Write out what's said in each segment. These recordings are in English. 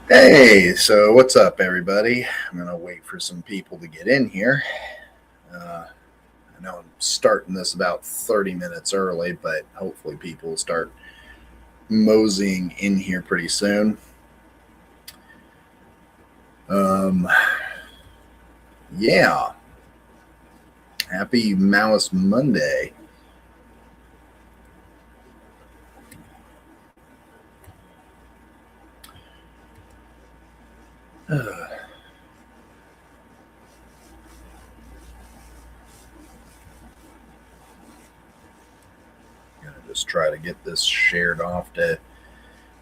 Hey, so what's up, everybody? I'm going to wait for some people to get in here. I know I'm starting this about 30 minutes early, but hopefully people will start moseying in here pretty soon. Um, yeah, happy Maoist Monday. Gonna just try to get this shared off to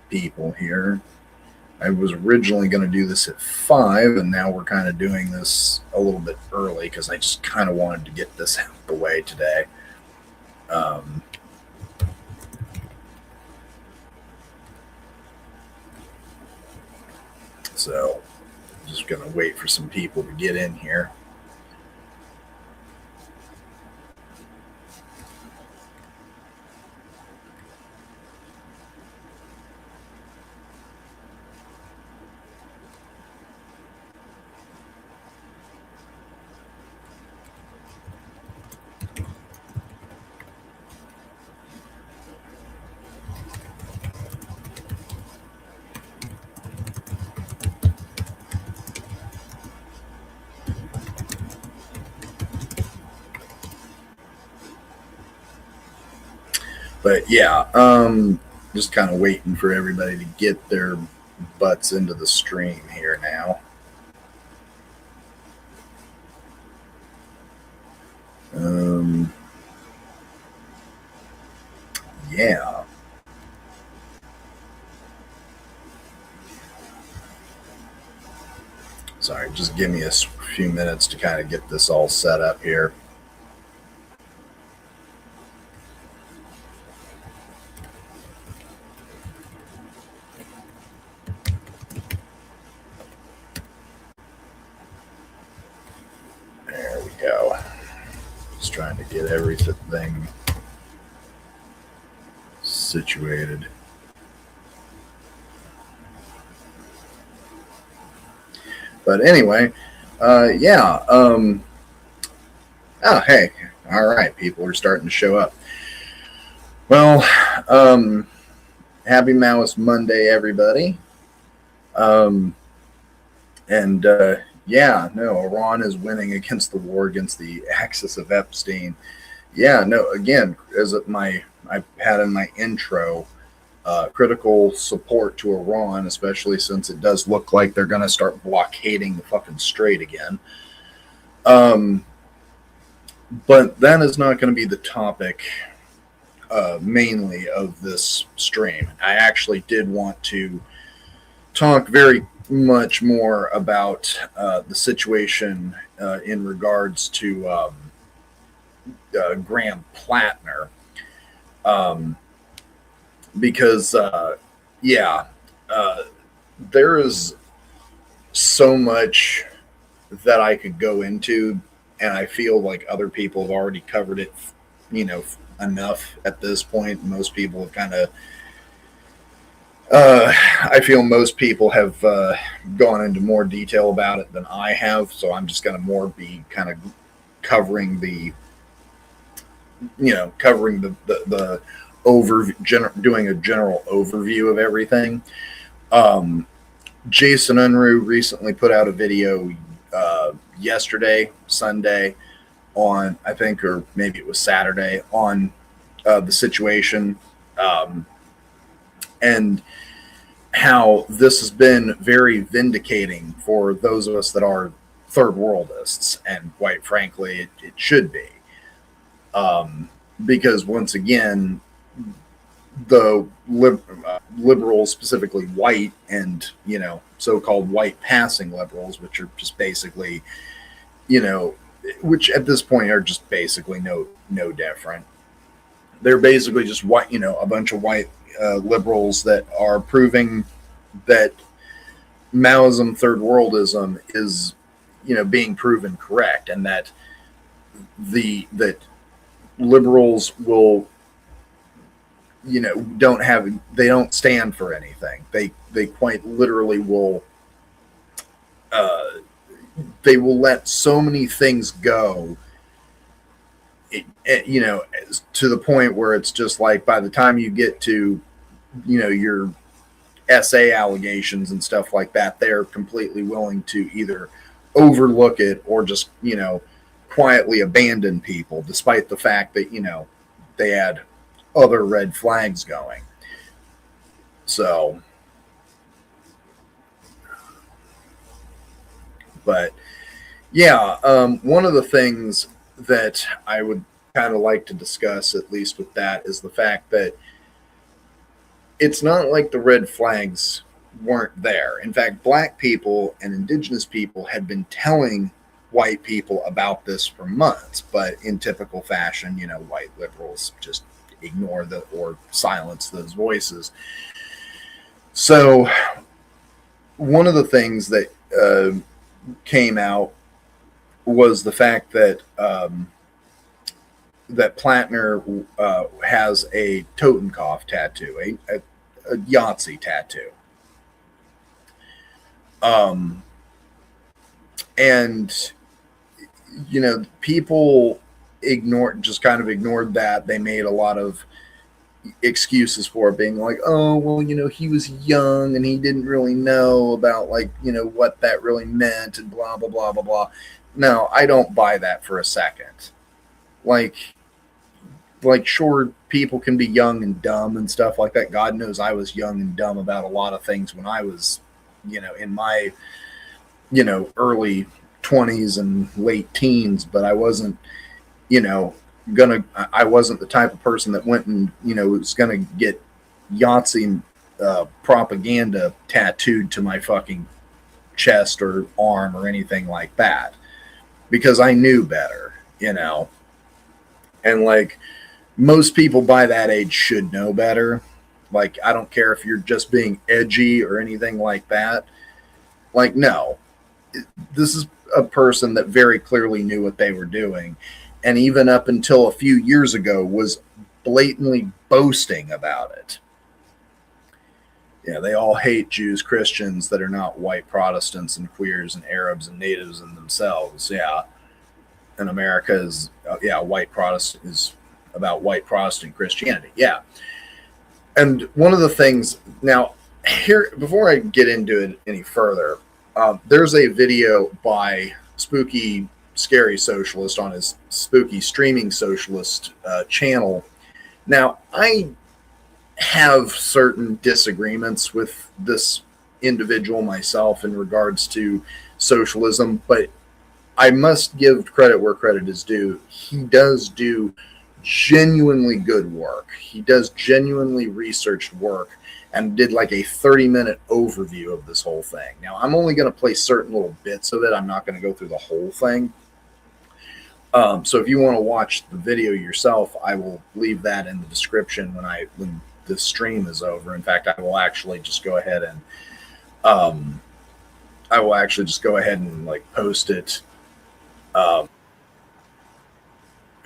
people here. I was originally going to do this at 5, and now we're kind of doing this a little bit early because I just kind of wanted to get this out of the way today. Um, so, just going to wait for some people to get in here. But yeah, just kind of waiting for everybody to get their butts into the stream here now. Um, yeah. Sorry, just give me a few minutes to kind of get this all set up here. There we go. Just trying to get everything situated. But anyway, yeah. Oh, hey. All right. People are starting to show up. Well, happy Maoist Monday, everybody. And yeah, no, Iran is winning against the war against the axis of Epstein. Yeah, no, again, as I had in my intro, critical support to Iran, especially since it does look like they're going to start blockading the fucking strait again. Um, but that is not going to be the topic mainly of this stream. I actually did want to talk very much more about the situation in regards to Graham Plattner. Um, because, yeah, uh, there is so much that I could go into, and I feel like other people have already covered it, enough at this point. Most people have kind of I feel most people have gone into more detail about it than I have, so I'm just going to more be kind of covering the doing a general overview of everything. Um, Jason Unruh recently put out a video yesterday, Sunday, on I think, or maybe it was Saturday, on the situation. And how this has been very vindicating for those of us that are third worldists, and quite frankly, it should be. Because once again, the liberals, specifically white and so-called white passing liberals, which are just basically, which at this point are just basically no different. They're basically just white, a bunch of white liberals that are proving that Maoism, third worldism is, being proven correct, and that that liberals will they don't stand for anything. They quite literally will, they will let so many things go, to the point where it's just like, by the time you get to, your SA allegations and stuff like that, they're completely willing to either overlook it or just, quietly abandon people, despite the fact that, they had other red flags going. So, but yeah, one of the things that I would kind of like to discuss, at least with that, is the fact that it's not like the red flags weren't there. In fact, black people and indigenous people had been telling white people about this for months, but in typical fashion, white liberals just ignore or silence those voices. So one of the things that came out was the fact that that Plattner has a Totenkopf tattoo, a Yahtzee tattoo. And people ignored that. They made a lot of excuses for it, being like, oh, well, he was young and he didn't really know about, like, what that really meant and blah, blah, blah, blah, blah. No, I don't buy that for a second. Like, sure, people can be young and dumb and stuff like that. God knows I was young and dumb about a lot of things when I was, in my, early 20s and late teens, but I wasn't, I wasn't the type of person that went and, was going to get Yahtzee propaganda tattooed to my fucking chest or arm or anything like that, because I knew better, and like, most people by that age should know better. Like, I don't care if you're just being edgy or anything like that. Like, no, this is a person that very clearly knew what they were doing. And even up until a few years ago was blatantly boasting about it. They all hate Jews, Christians that are not white Protestants, and queers and Arabs and natives in themselves. Yeah. And America is, white Protestant is about white Protestant Christianity. Yeah. And one of the things, now, here, before I get into it any further, there's a video by Spooky Scary Socialist on his Spooky Streaming Socialist channel. Now, I have certain disagreements with this individual myself in regards to socialism, but I must give credit where credit is due. He does do genuinely good work. He does genuinely researched work, and did like a 30-minute overview of this whole thing. Now, I'm only going to play certain little bits of it. I'm not going to go through the whole thing. So if you want to watch the video yourself, I will leave that in the description when the stream is over. In fact, I will actually just go ahead and like post it.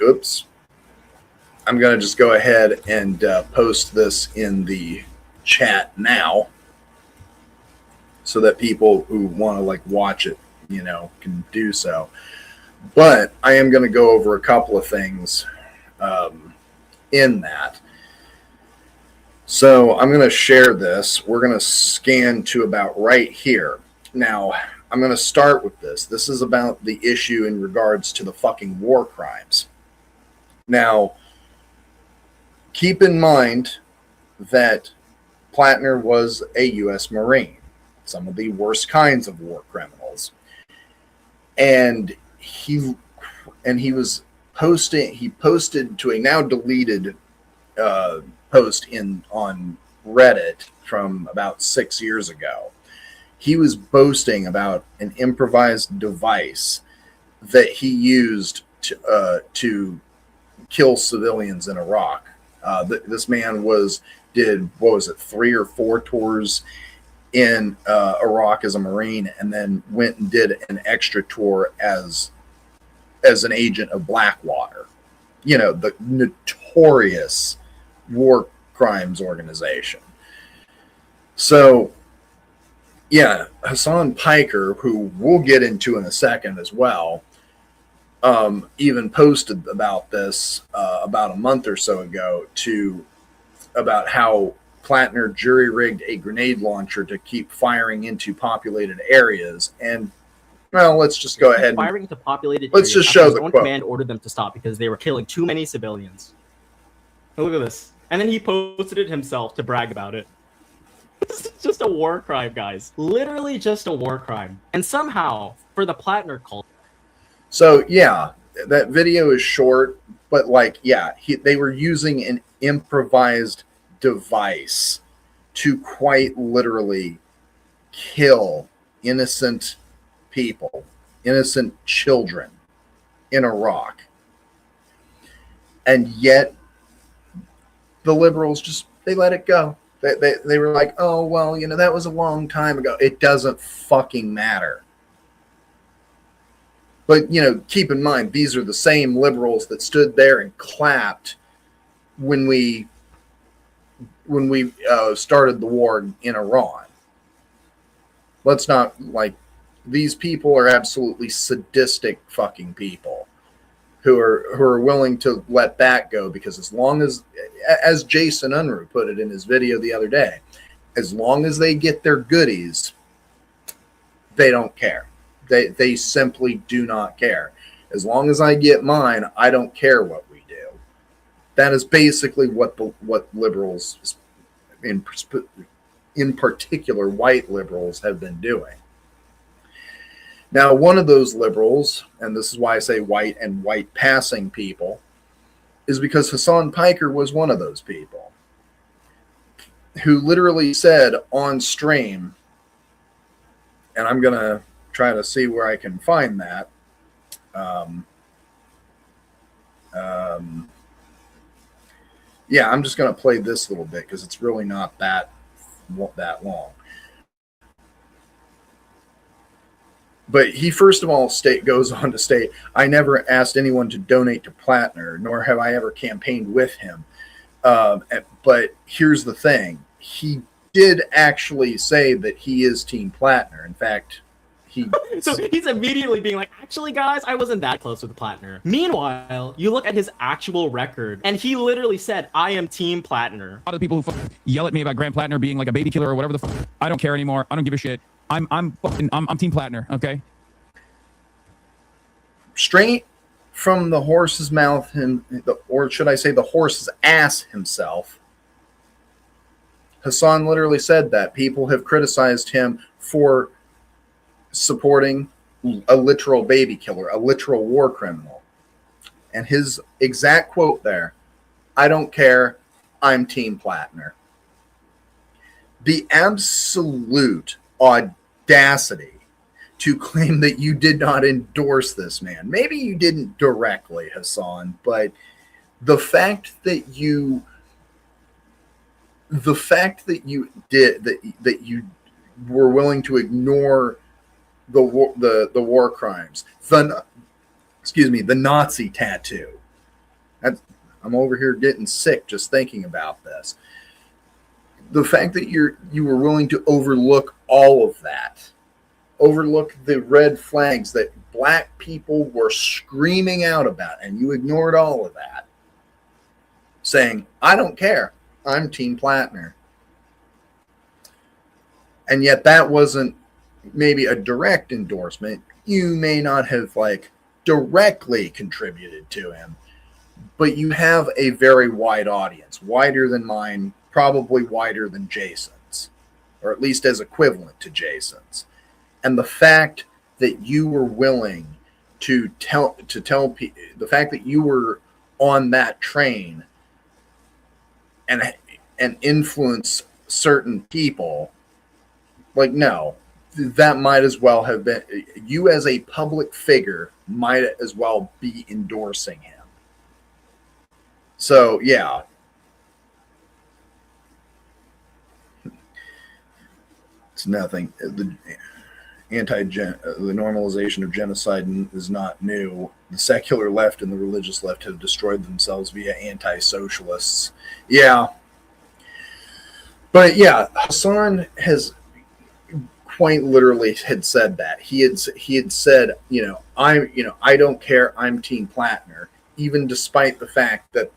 Oops. I'm going to just go ahead and post this in the chat now, so that people who want to like watch it, can do so. But I am going to go over a couple of things in that. So I'm going to share this. We're going to scan to about right here. Now, I'm going to start with this. This is about the issue in regards to the fucking war crimes. Now, keep in mind that Plattner was a U.S. Marine, some of the worst kinds of war criminals. And he posted to a now deleted post on Reddit from about 6 years ago. He was boasting about an improvised device that he used to kill civilians in Iraq. This man did 3 or 4 tours in Iraq as a Marine, and then went and did an extra tour as an agent of Blackwater. The notorious war crimes organization. So, yeah, Hassan Piker, who we'll get into in a second as well, even posted about this about a month or so ago about how Plattner jury-rigged a grenade launcher to keep firing into populated areas. And, well, let's just go ahead. Firing into populated let's areas just show his the own quote. command ordered them to stop because they were killing too many civilians. Look at this. And then he posted it himself to brag about it. This is just a war crime, guys. Literally just a war crime. And somehow, for the Plattner cult. So, yeah, that video is short, but, like, yeah, they were using an improvised device to quite literally kill innocent people, innocent children in Iraq. And yet, the liberals just, they let it go. They were like, oh, well, you know, that was a long time ago. It doesn't fucking matter. But, you know, keep in mind, these are the same liberals that stood there and clapped when we started the war in Iran. Let's not, like, these people are absolutely sadistic fucking people who are willing to let that go, because as long as Jason Unruh put it in his video the other day, as long as they get their goodies, they don't care. They simply do not care. As long as I get mine, I don't care what we do. That is basically what liberals, in particular white liberals, have been doing. Now, one of those liberals, and this is why I say white and white passing people, is because Hassan Piker was one of those people who literally said on stream, and I'm going to try to see where I can find that. Yeah, I'm just going to play this little bit because it's really not that long. But he, first of all, goes on to state, I never asked anyone to donate to Plattner, nor have I ever campaigned with him. But here's the thing. He did actually say that he is Team Plattner. In fact, so he's immediately being like, actually, guys, I wasn't that close with Plattner. Meanwhile, you look at his actual record, and he literally said, I am Team Plattner. A lot of people who yell at me about Grant Plattner being like a baby killer or whatever the fuck, I don't care anymore. I don't give a shit. I'm Team Plattner, okay? Straight from the horse's mouth, or should I say the horse's ass himself, Hassan literally said that people have criticized him for supporting a literal baby killer, a literal war criminal. And his exact quote there, I don't care, I'm Team Plattner. The absolute audacity to claim that you did not endorse this man. Maybe you didn't directly, Hassan, but the fact that you did that you were willing to ignore the war crimes, the Nazi tattoo. I'm over here getting sick just thinking about this. The fact that you were willing to overlook all of that, overlook the red flags that black people were screaming out about, and you ignored all of that, saying, I don't care, I'm Team Plattner. And yet that wasn't maybe a direct endorsement. You may not have directly contributed to him, but you have a very wide audience, wider than mine, probably wider than Jason's, or at least as equivalent to Jason's. And the fact that you were willing to tell people, the fact that you were on that train and influence certain people, no, that might as well have been, you as a public figure might as well be endorsing him. So, yeah. It's nothing. The normalization of genocide is not new. The secular left and the religious left have destroyed themselves via anti-socialists. Yeah, But yeah, Hassan has quite literally had said that. He had said, I don't care, I'm Team Plattner, even despite the fact that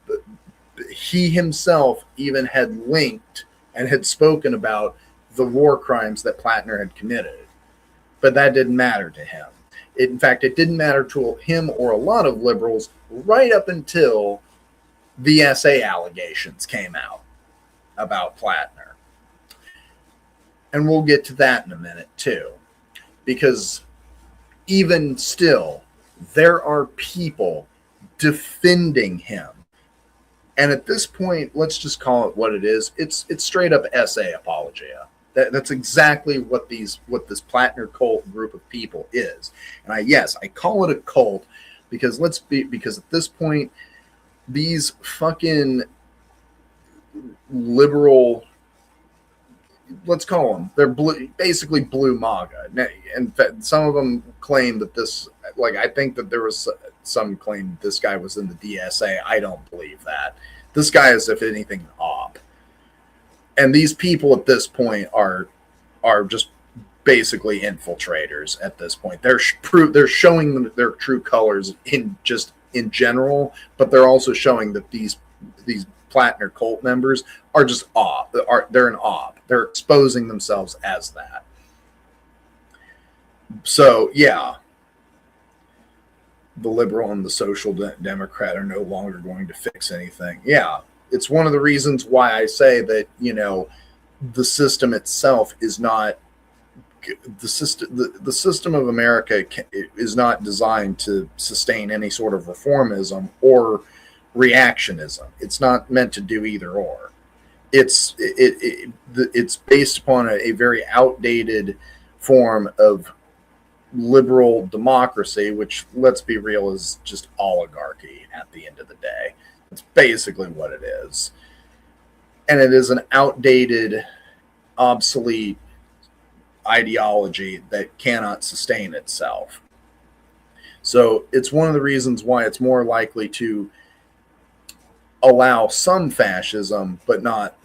he himself even had linked and had spoken about the war crimes that Plattner had committed. But that didn't matter to him. In fact, it didn't matter to him or a lot of liberals right up until the SA allegations came out about Plattner. And we'll get to that in a minute, too. Because even still, there are people defending him. And at this point, let's just call it what it is. It's straight up SA apologia. That's exactly what this Plattner cult group of people is. And I call it a cult because because at this point, these fucking liberal, let's call them, they're basically blue MAGA. In fact, some of them claim that this, I think that there was some claim this guy was in the DSA. I don't believe that. This guy is, if anything, an op. And these people at this point are just basically infiltrators at this point. They're showing them their true colors in general, but they're also showing that these Plattner cult members are just op. They're an op. They're exposing themselves as that. So yeah, the liberal and the social democrat are no longer going to fix anything. Yeah, it's one of the reasons why I say that, the system itself is not the system of America is not designed to sustain any sort of reformism or reactionism. It's not meant to do either or. It's based upon a very outdated form of liberal democracy, which, let's be real, is just oligarchy at the end of the day. It's basically what it is. And it is an outdated, obsolete ideology that cannot sustain itself. So it's one of the reasons why it's more likely to allow some fascism, but not,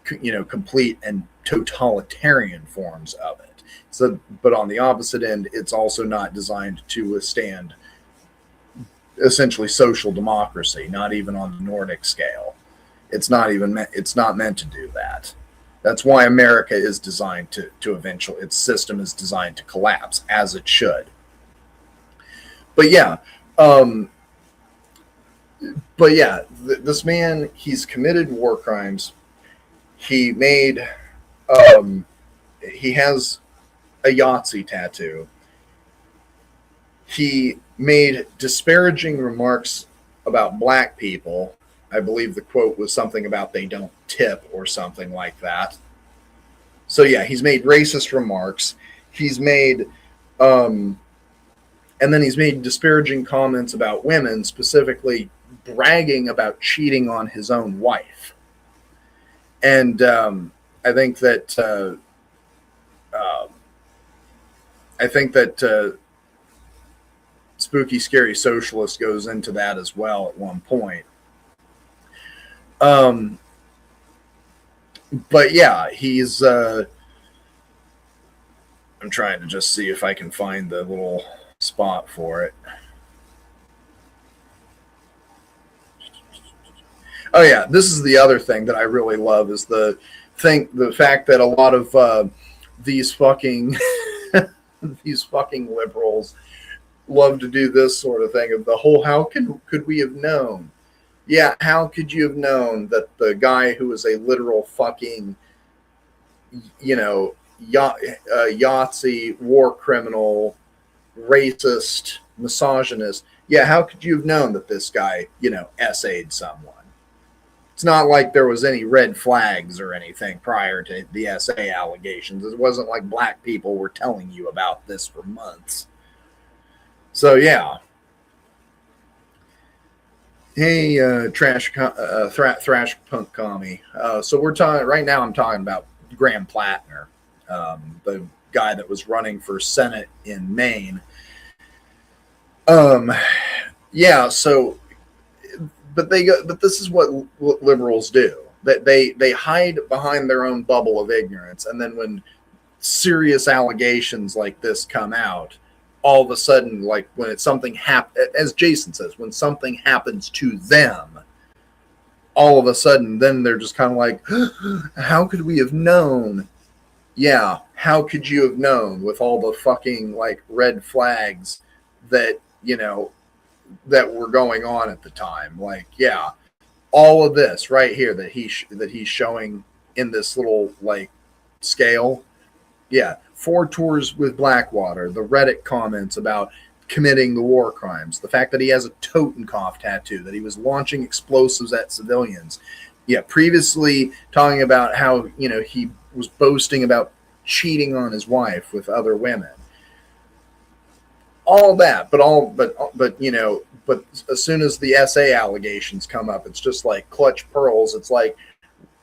complete and totalitarian forms of it. So, but on the opposite end, it's also not designed to withstand essentially social democracy, not even on the Nordic scale. It's not meant to do that. That's why America is designed to eventually, its system is designed to collapse, as it should. But yeah, this man, he's committed war crimes. He made, he has a Yahtzee tattoo. He made disparaging remarks about black people. I believe the quote was something about they don't tip or something like that. So yeah, he's made racist remarks. He's made, and then he's made disparaging comments about women, specifically bragging about cheating on his own wife. And I think that Spooky Scary Socialist goes into that as well at one point. But yeah, he's I'm trying to just see if I can find the little spot for it. Oh yeah, this is the other thing that I really love is the fact that a lot of these fucking liberals love to do this sort of thing of the whole how could we have known? Yeah, how could you have known that the guy who is a literal fucking, Yahtzee, war criminal, racist, misogynist, yeah, how could you have known that this guy, SA'd someone? It's not like there was any red flags or anything prior to the SA allegations. It wasn't like black people were telling you about this for months. So, yeah. Hey, thrash punk commie. So we're talking right now. I'm talking about Graham Plattner, the guy that was running for Senate in Maine. Yeah. So, but this is what liberals do. that they hide behind their own bubble of ignorance, and then when serious allegations like this come out, all of a sudden, like when it's something as Jason says, when something happens to them, all of a sudden, then they're just kind of like, how could we have known? Yeah, how could you have known with all the fucking like red flags that, you know, that were going on at the time? Like, yeah, all of this right here that he's showing in this little like scale. Yeah, 4 tours with Blackwater, the Reddit comments about committing the war crimes, the fact that he has a Totenkopf tattoo, that he was launching explosives at civilians. Yeah, previously talking about how, you know, he was boasting about cheating on his wife with other women. All that, but you know, but as soon as the SA allegations come up, it's just like clutch pearls. It's like,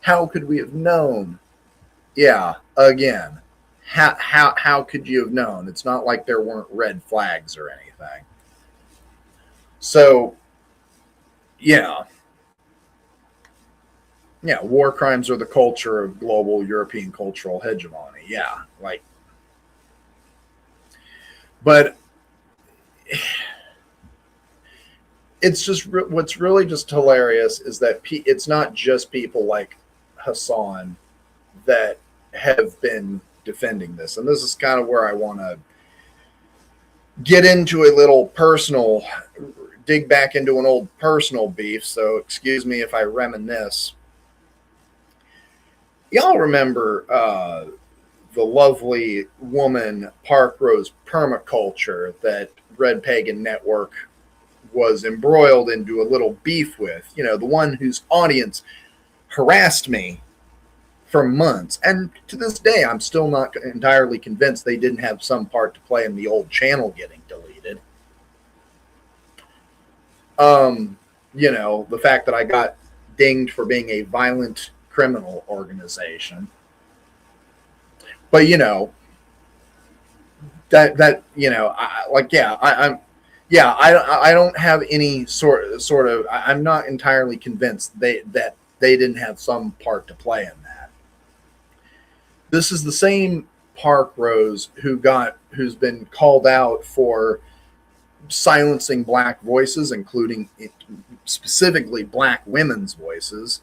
how could we have known? Yeah, again, how could you have known? It's not like there weren't red flags or anything. So, yeah, war crimes are the culture of global European cultural hegemony. Yeah, like, but it's just what's really just hilarious is that it's not just people like Hassan that have been defending this. And this is kind of where I want to get into a little personal, dig back into an old personal beef. So excuse me if I reminisce. Y'all remember the lovely woman Park Rose permaculture that RedPagan Network was embroiled into a little beef with? You know, the one whose audience harassed me for months, and to this day I'm still not entirely convinced they didn't have some part to play in the old channel getting deleted. You know, the fact that I got dinged for being a violent criminal organization. But you know, that you know, I don't have any sort of I'm not entirely convinced that they didn't have some part to play in that. This is the same Park Rose who's been called out for silencing black voices, including specifically black women's voices,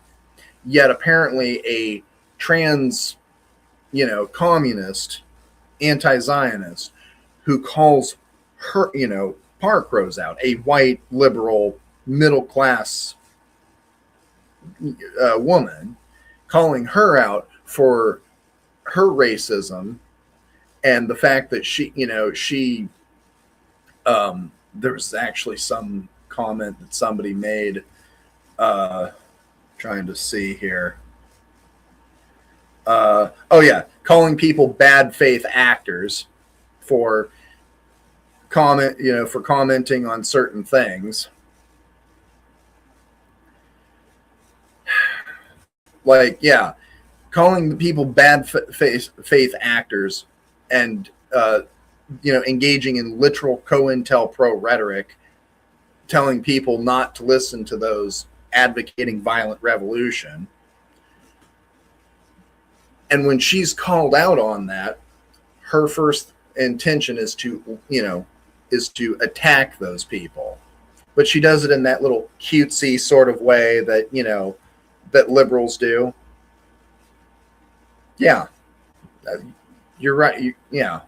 yet apparently a trans, you know, communist, anti-Zionist who calls her, you know, Park Rose out, a white, liberal, middle-class woman, calling her out for her racism and the fact that she, you know, there was actually some comment that somebody made, trying to see here. Oh yeah, calling people bad faith actors for commenting on certain things. Like, yeah, calling the people bad faith actors and, you know, engaging in literal COINTELPRO rhetoric, telling people not to listen to those advocating violent revolution. And when she's called out on that, her first intention is to, you know, is to attack those people. But she does it in that little cutesy sort of way that, you know, that liberals do. Yeah. You're right. Yeah.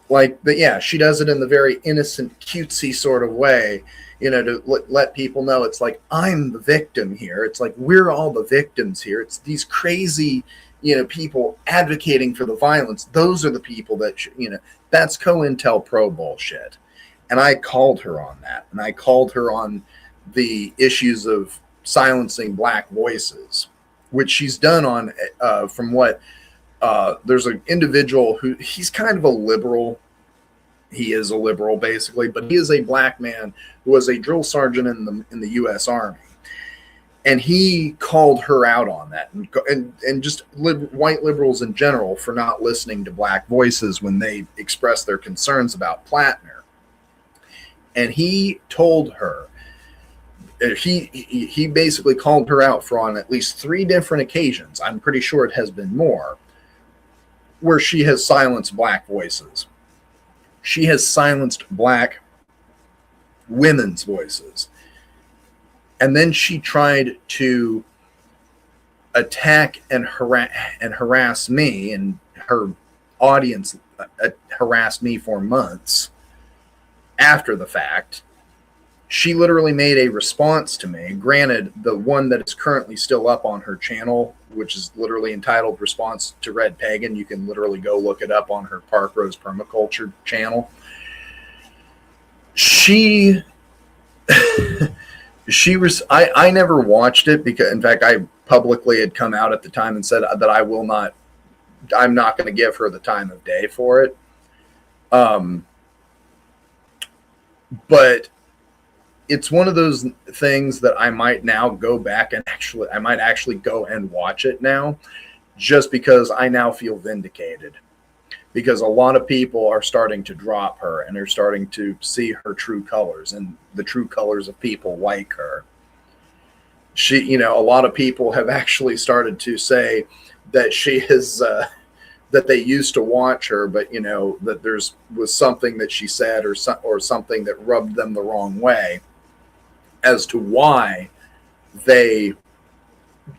Like, but yeah, she does it in the very innocent, cutesy sort of way, you know, to let people know it's like, I'm the victim here. It's like, we're all the victims here. It's these crazy, you know, people advocating for the violence. Those are the people that, you know, that's COINTELPRO bullshit. And I called her on that. And I called her on the issues of silencing black voices, which she's done on, from what, there's an individual who, he's kind of a liberal. He is a liberal basically, but he is a black man who was a drill sergeant in the U.S. Army. And he called her out on that, and just white liberals in general for not listening to black voices when they express their concerns about Plattner. And he told her, he basically called her out for on at least 3 different occasions. I'm pretty sure it has been more, where she has silenced black voices. She has silenced black women's voices. And then she tried to attack and harass me, and her audience harassed me for months after the fact. She literally made a response to me. Granted, the one that is currently still up on her channel, which is literally entitled Response to RedPagan, you can literally go look it up on her Park Rose Permaculture channel. She I never watched it, because in fact I publicly had come out at the time and said that I'm not going to give her the time of day for it. But it's one of those things that I might now go back and actually go and watch it now, just because I now feel vindicated, because a lot of people are starting to drop her and are starting to see her true colors and the true colors of people like her. A lot of people have actually started to say that she is, that they used to watch her, but that was something that she said or something that rubbed them the wrong way as to why they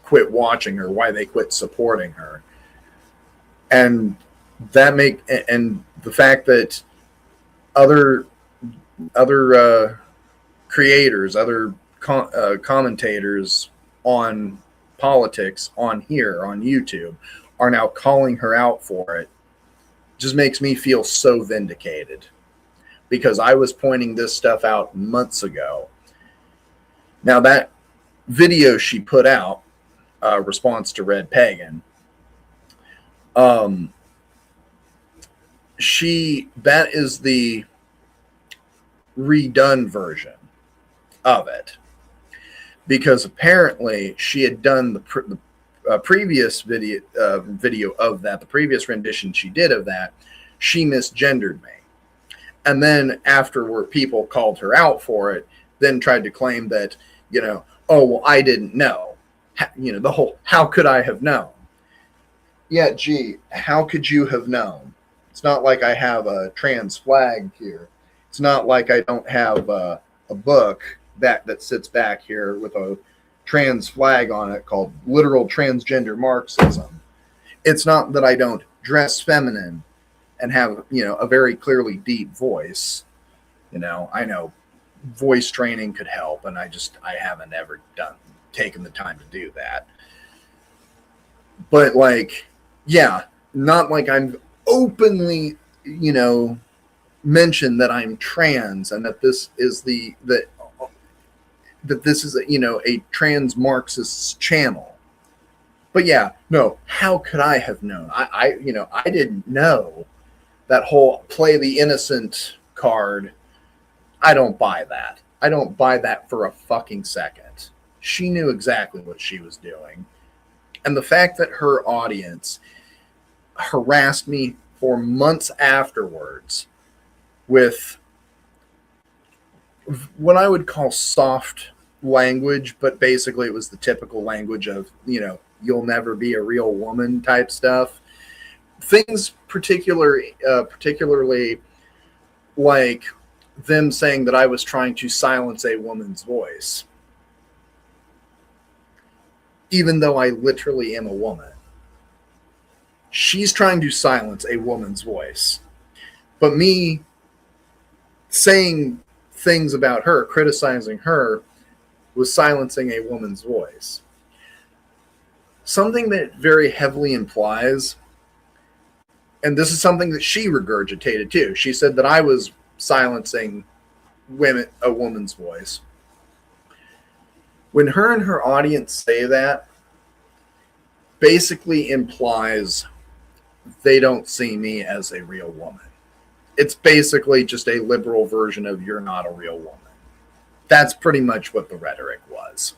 quit watching her, why they quit supporting her. And the fact that other creators, other commentators on politics on YouTube are now calling her out for it, just makes me feel so vindicated, because I was pointing this stuff out months ago. Now, that video she put out, Response to RedPagan, that is the redone version of it, because apparently she had done the previous video of that, the previous rendition she did of that, she misgendered me. And then afterward, people called her out for it, then tried to claim that, oh, well, I didn't know. The whole, how could I have known? Yeah, gee, how could you have known? It's not like I have a trans flag here. It's not like I don't have a book that sits back here with a trans flag on it called Literal Transgender Marxism. It's not that I don't dress feminine and have, a very clearly deep voice. I know voice training could help, and I haven't ever taken the time to do that. But not like I'm openly, mention that I'm trans and that this is that this is a trans Marxist channel. But no, how could I have known? I didn't know that whole play the innocent card. I don't buy that. I don't buy that for a fucking second. She knew exactly what she was doing. And the fact that her audience harassed me for months afterwards with what I would call soft language, but basically it was the typical language of, you'll never be a real woman type stuff. Things particularly like them saying that I was trying to silence a woman's voice, even though I literally am a woman. She's trying to silence a woman's voice. But me saying things about her, criticizing her, was silencing a woman's voice. Something that very heavily implies, and this is something that she regurgitated too. She said that I was silencing a woman's voice. When her and her audience say that, basically implies they don't see me as a real woman. It's basically just a liberal version of you're not a real woman. That's pretty much what the rhetoric was.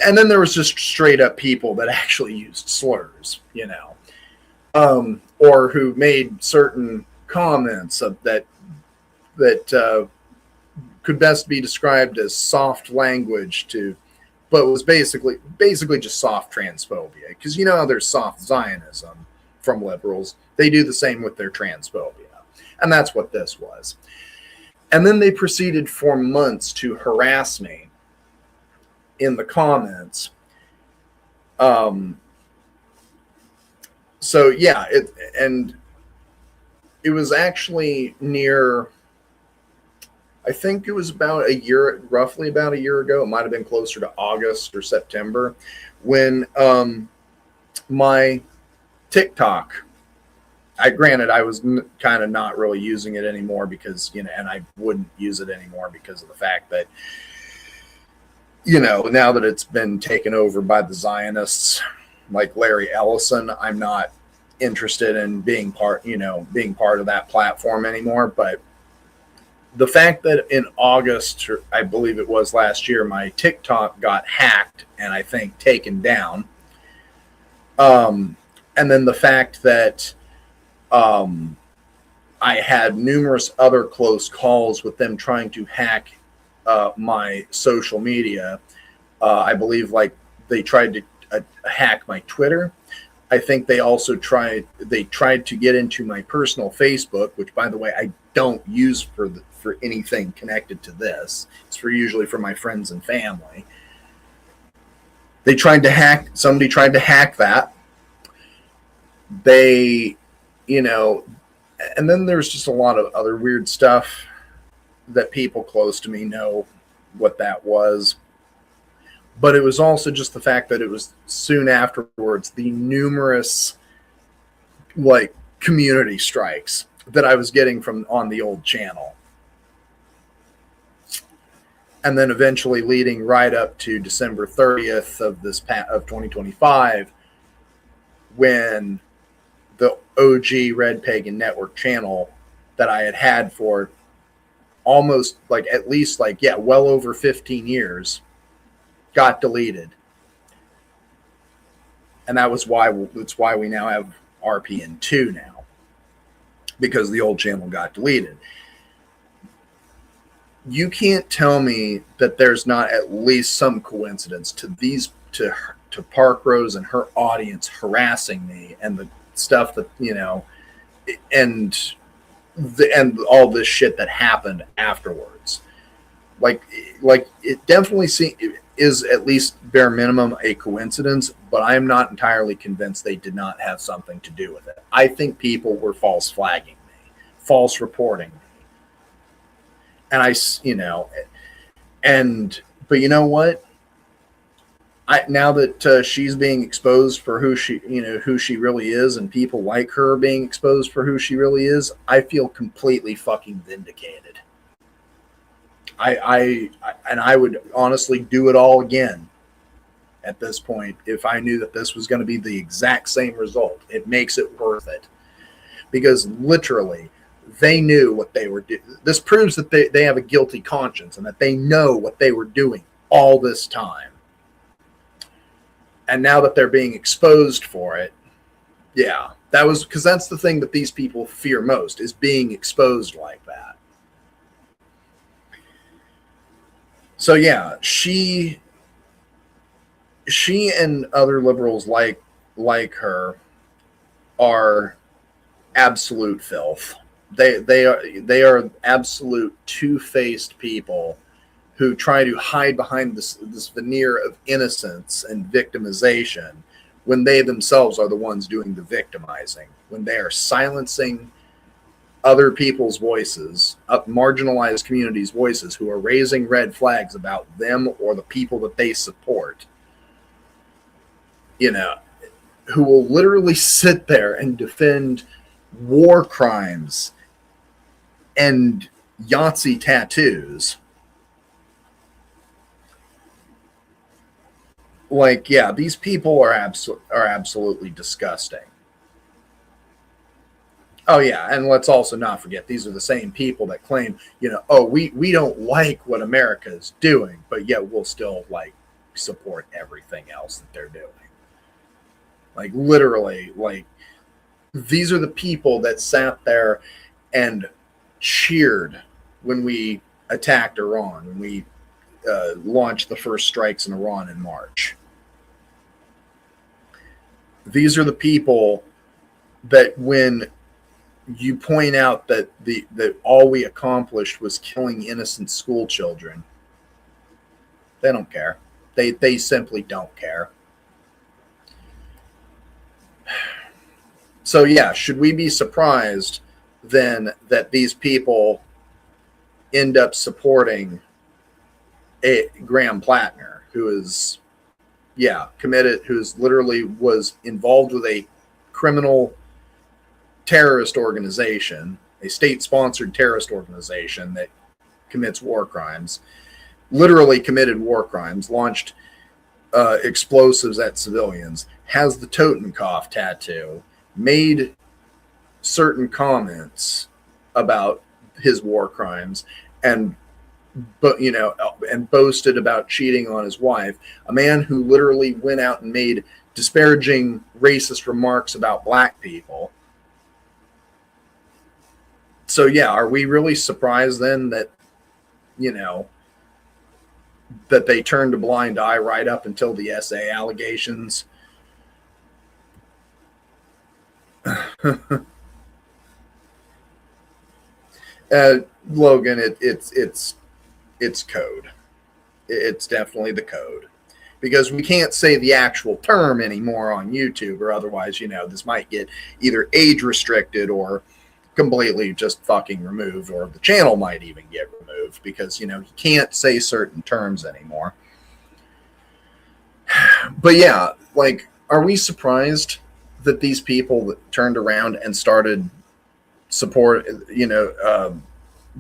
And then there was just straight up people that actually used slurs, or who made certain comments that that could best be described as soft language to, but was basically just soft transphobia. Because you know how there's soft Zionism from liberals, they do the same with their transphobia, and that's what this was. And then they proceeded for months to harass me in the comments. So yeah, it was actually near, I think it was about roughly about a year ago. It might have been closer to August or September, when my TikTok, granted I was kind of not really using it anymore because, you know, and I wouldn't use it anymore because of the fact that, you know, now that it's been taken over by the Zionists like Larry Ellison, I'm not interested in being part of that platform anymore. But the fact that in August, or I believe it was last year, my TikTok got hacked and I think taken down. And then the fact that I had numerous other close calls with them trying to hack my social media. I believe like they tried to hack my Twitter. I think they also tried to get into my personal Facebook, which by the way I don't use for anything connected to this. It's usually for my friends and family. Somebody tried to hack that. They, you know, and then there's just a lot of other weird stuff that people close to me know what that was. But it was also just the fact that it was soon afterwards the numerous like community strikes that I was getting from on the old channel. And then eventually leading right up to December 30th of 2025, when the OG RedPagan network channel that I had for almost like at least like, yeah, well over 15 years got deleted. And that's why we now have RPN2 now, because the old channel got deleted. You can't tell me that there's not at least some coincidence to Park Rose and her audience harassing me and the stuff that, you know, and all this shit that happened afterwards. Like it definitely is at least bare minimum a coincidence, but I'm not entirely convinced they did not have something to do with it. I think people were false flagging me, false reporting me. And but you know what? Now that she's being exposed for who she really is, and people like her being exposed for who she really is, I feel completely fucking vindicated. I would honestly do it all again at this point if I knew that this was going to be the exact same result. It makes it worth it, because literally they knew what they were doing. This proves that they have a guilty conscience and that they know what they were doing all this time. And now that they're being exposed for it, yeah, because that's the thing that these people fear most, is being exposed like that. So yeah, she and other liberals like her are absolute filth. They are absolute two-faced people who try to hide behind this veneer of innocence and victimization when they themselves are the ones doing the victimizing, when they are silencing other people's voices, marginalized communities' voices, who are raising red flags about them or the people that they support, you know, who will literally sit there and defend war crimes and Yahtzee tattoos. Like, yeah, these people are absolutely disgusting. Oh yeah, and let's also not forget, these are the same people that claim, you know, oh, we don't like what America is doing, but yet we'll still like support everything else that they're doing. Like literally, like these are the people that sat there and cheered when we attacked Iran, when we launched the first strikes in Iran in March. These are the people that when you point out that that all we accomplished was killing innocent school children, they don't care. They simply don't care. So yeah, should we be surprised then that these people end up supporting a Graham Plattner, who is committed, who's literally was involved with a criminal terrorist organization, a state-sponsored terrorist organization that commits war crimes, literally committed war crimes, launched explosives at civilians, has the Totenkopf tattoo, made certain comments about his war crimes, and boasted about cheating on his wife. A man who literally went out and made disparaging racist remarks about black people. So yeah, are we really surprised then that, that they turned a blind eye right up until the SA allegations? Logan, it's code. It's definitely the code, because we can't say the actual term anymore on YouTube, or otherwise, this might get either age restricted or completely just fucking removed, or the channel might even get removed because, you can't say certain terms anymore. But yeah, like, are we surprised that these people turned around and started support,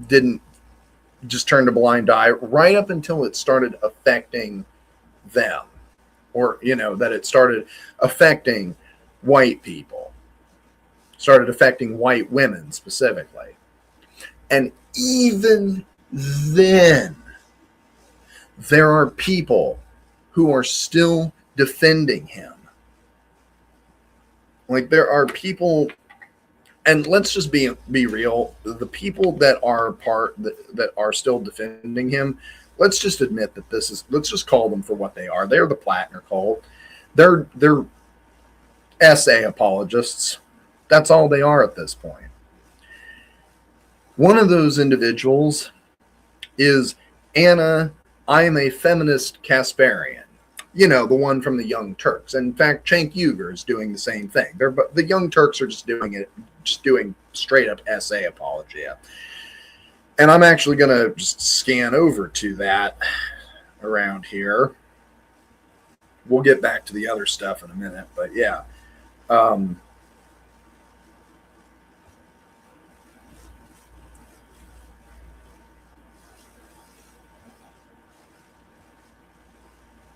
didn't just turn a blind eye right up until it started affecting them, or, that it started affecting white people, started affecting white women specifically. And even then, there are people who are still defending him. Like, there are people, and let's just be real, the people that are still defending him, let's just admit that let's just call them for what they are. They're the Plattner cult. They're SA apologists. That's all they are at this point. One of those individuals is Anna, I am a feminist Kasparian. The one from the Young Turks. In fact, Cenk Uygur is doing the same thing. The Young Turks are just doing straight up SA apologia. And I'm actually going to just scan over to that around here. We'll get back to the other stuff in a minute, but yeah.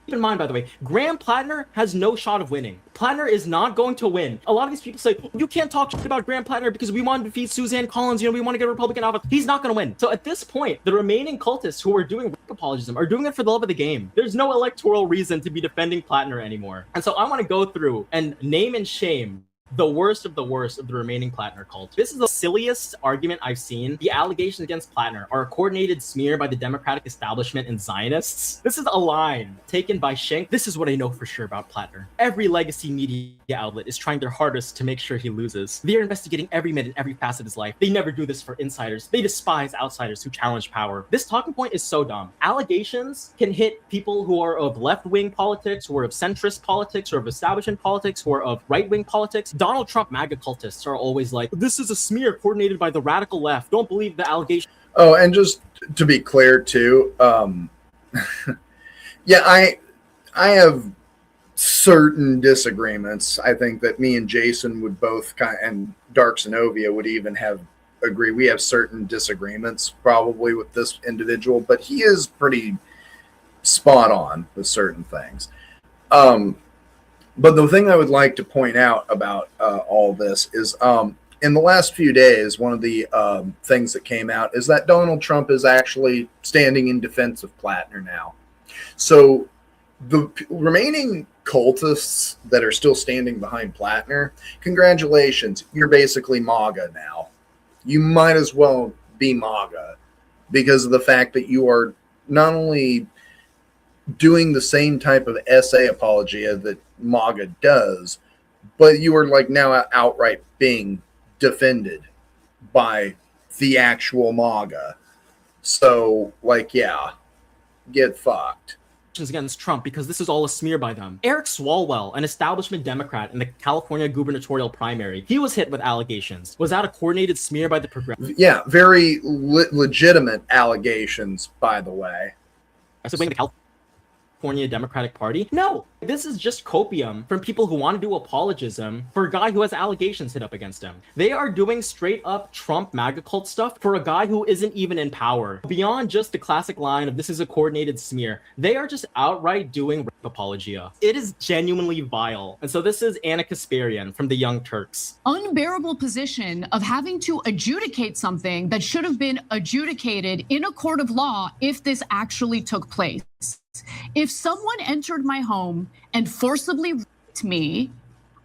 Keep in mind, by the way, Graham Plattner has no shot of winning. Plattner is not going to win. A lot of these people say, you can't talk shit about Graham Plattner because we want to defeat Suzanne Collins, we want to get a Republican out of it. He's not going to win. So at this point, the remaining cultists who are doing rape apologism are doing it for the love of the game. There's no electoral reason to be defending Plattner anymore. And so I want to go through and name and shame the worst of the remaining Plattner cult. This is the silliest argument I've seen. The allegations against Plattner are a coordinated smear by the Democratic establishment and Zionists. This is a line taken by Schenck. This is what I know for sure about Plattner. Every legacy media outlet is trying their hardest to make sure he loses. They are investigating every minute and every facet of his life. They never do this for insiders. They despise outsiders who challenge power. This talking point is so dumb. Allegations can hit people who are of left-wing politics, who are of centrist politics, or of establishment politics, who are of right-wing politics. Donald Trump MAGA cultists are always like, this is a smear coordinated by the radical left. Don't believe the allegation. Oh, and just to be clear too, yeah, I have certain disagreements. I think that me and Jason would both and Dark Zenovia would even agree. We have certain disagreements probably with this individual, but he is pretty spot on with certain things. But the thing I would like to point out about all this is in the last few days, one of the things that came out is that Donald Trump is actually standing in defense of Plattner now. So the remaining cultists that are still standing behind Plattner, congratulations, you're basically MAGA now. You might as well be MAGA because of the fact that you are not only doing the same type of essay apologia that MAGA does, but you are like now outright being defended by the actual MAGA. So, like, yeah, get fucked. Against Trump because this is all a smear by them. Eric Swalwell, an establishment Democrat in the California gubernatorial primary, he was hit with allegations. Was that a coordinated smear by the progressive? Yeah, very legitimate allegations, by the way. The California Democratic Party? No, this is just copium from people who want to do apologism for a guy who has allegations hit up against him. They are doing straight up Trump MAGA cult stuff for a guy who isn't even in power. Beyond just the classic line of this is a coordinated smear, they are just outright doing rape apologia. It is genuinely vile. And so this is Anna Kasparian from the Young Turks. Unbearable position of having to adjudicate something that should have been adjudicated in a court of law if this actually took place. If someone entered my home and forcibly raped me,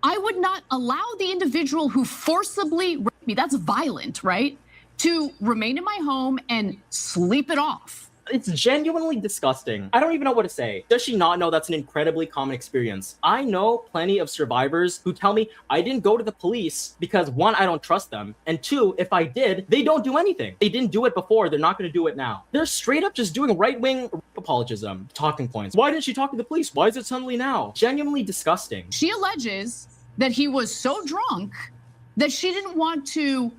I would not allow the individual who forcibly raped me, that's violent, right, to remain in my home and sleep it off. It's genuinely disgusting. I don't even know what to say. Does she not know that's an incredibly common experience? I know plenty of survivors who tell me I didn't go to the police because one, I don't trust them. And two, if I did, they don't do anything. They didn't do it before. They're not going to do it now. They're straight up just doing right-wing apologism, talking points. Why didn't she talk to the police? Why is it suddenly now? Genuinely disgusting. She alleges that he was so drunk that she didn't want to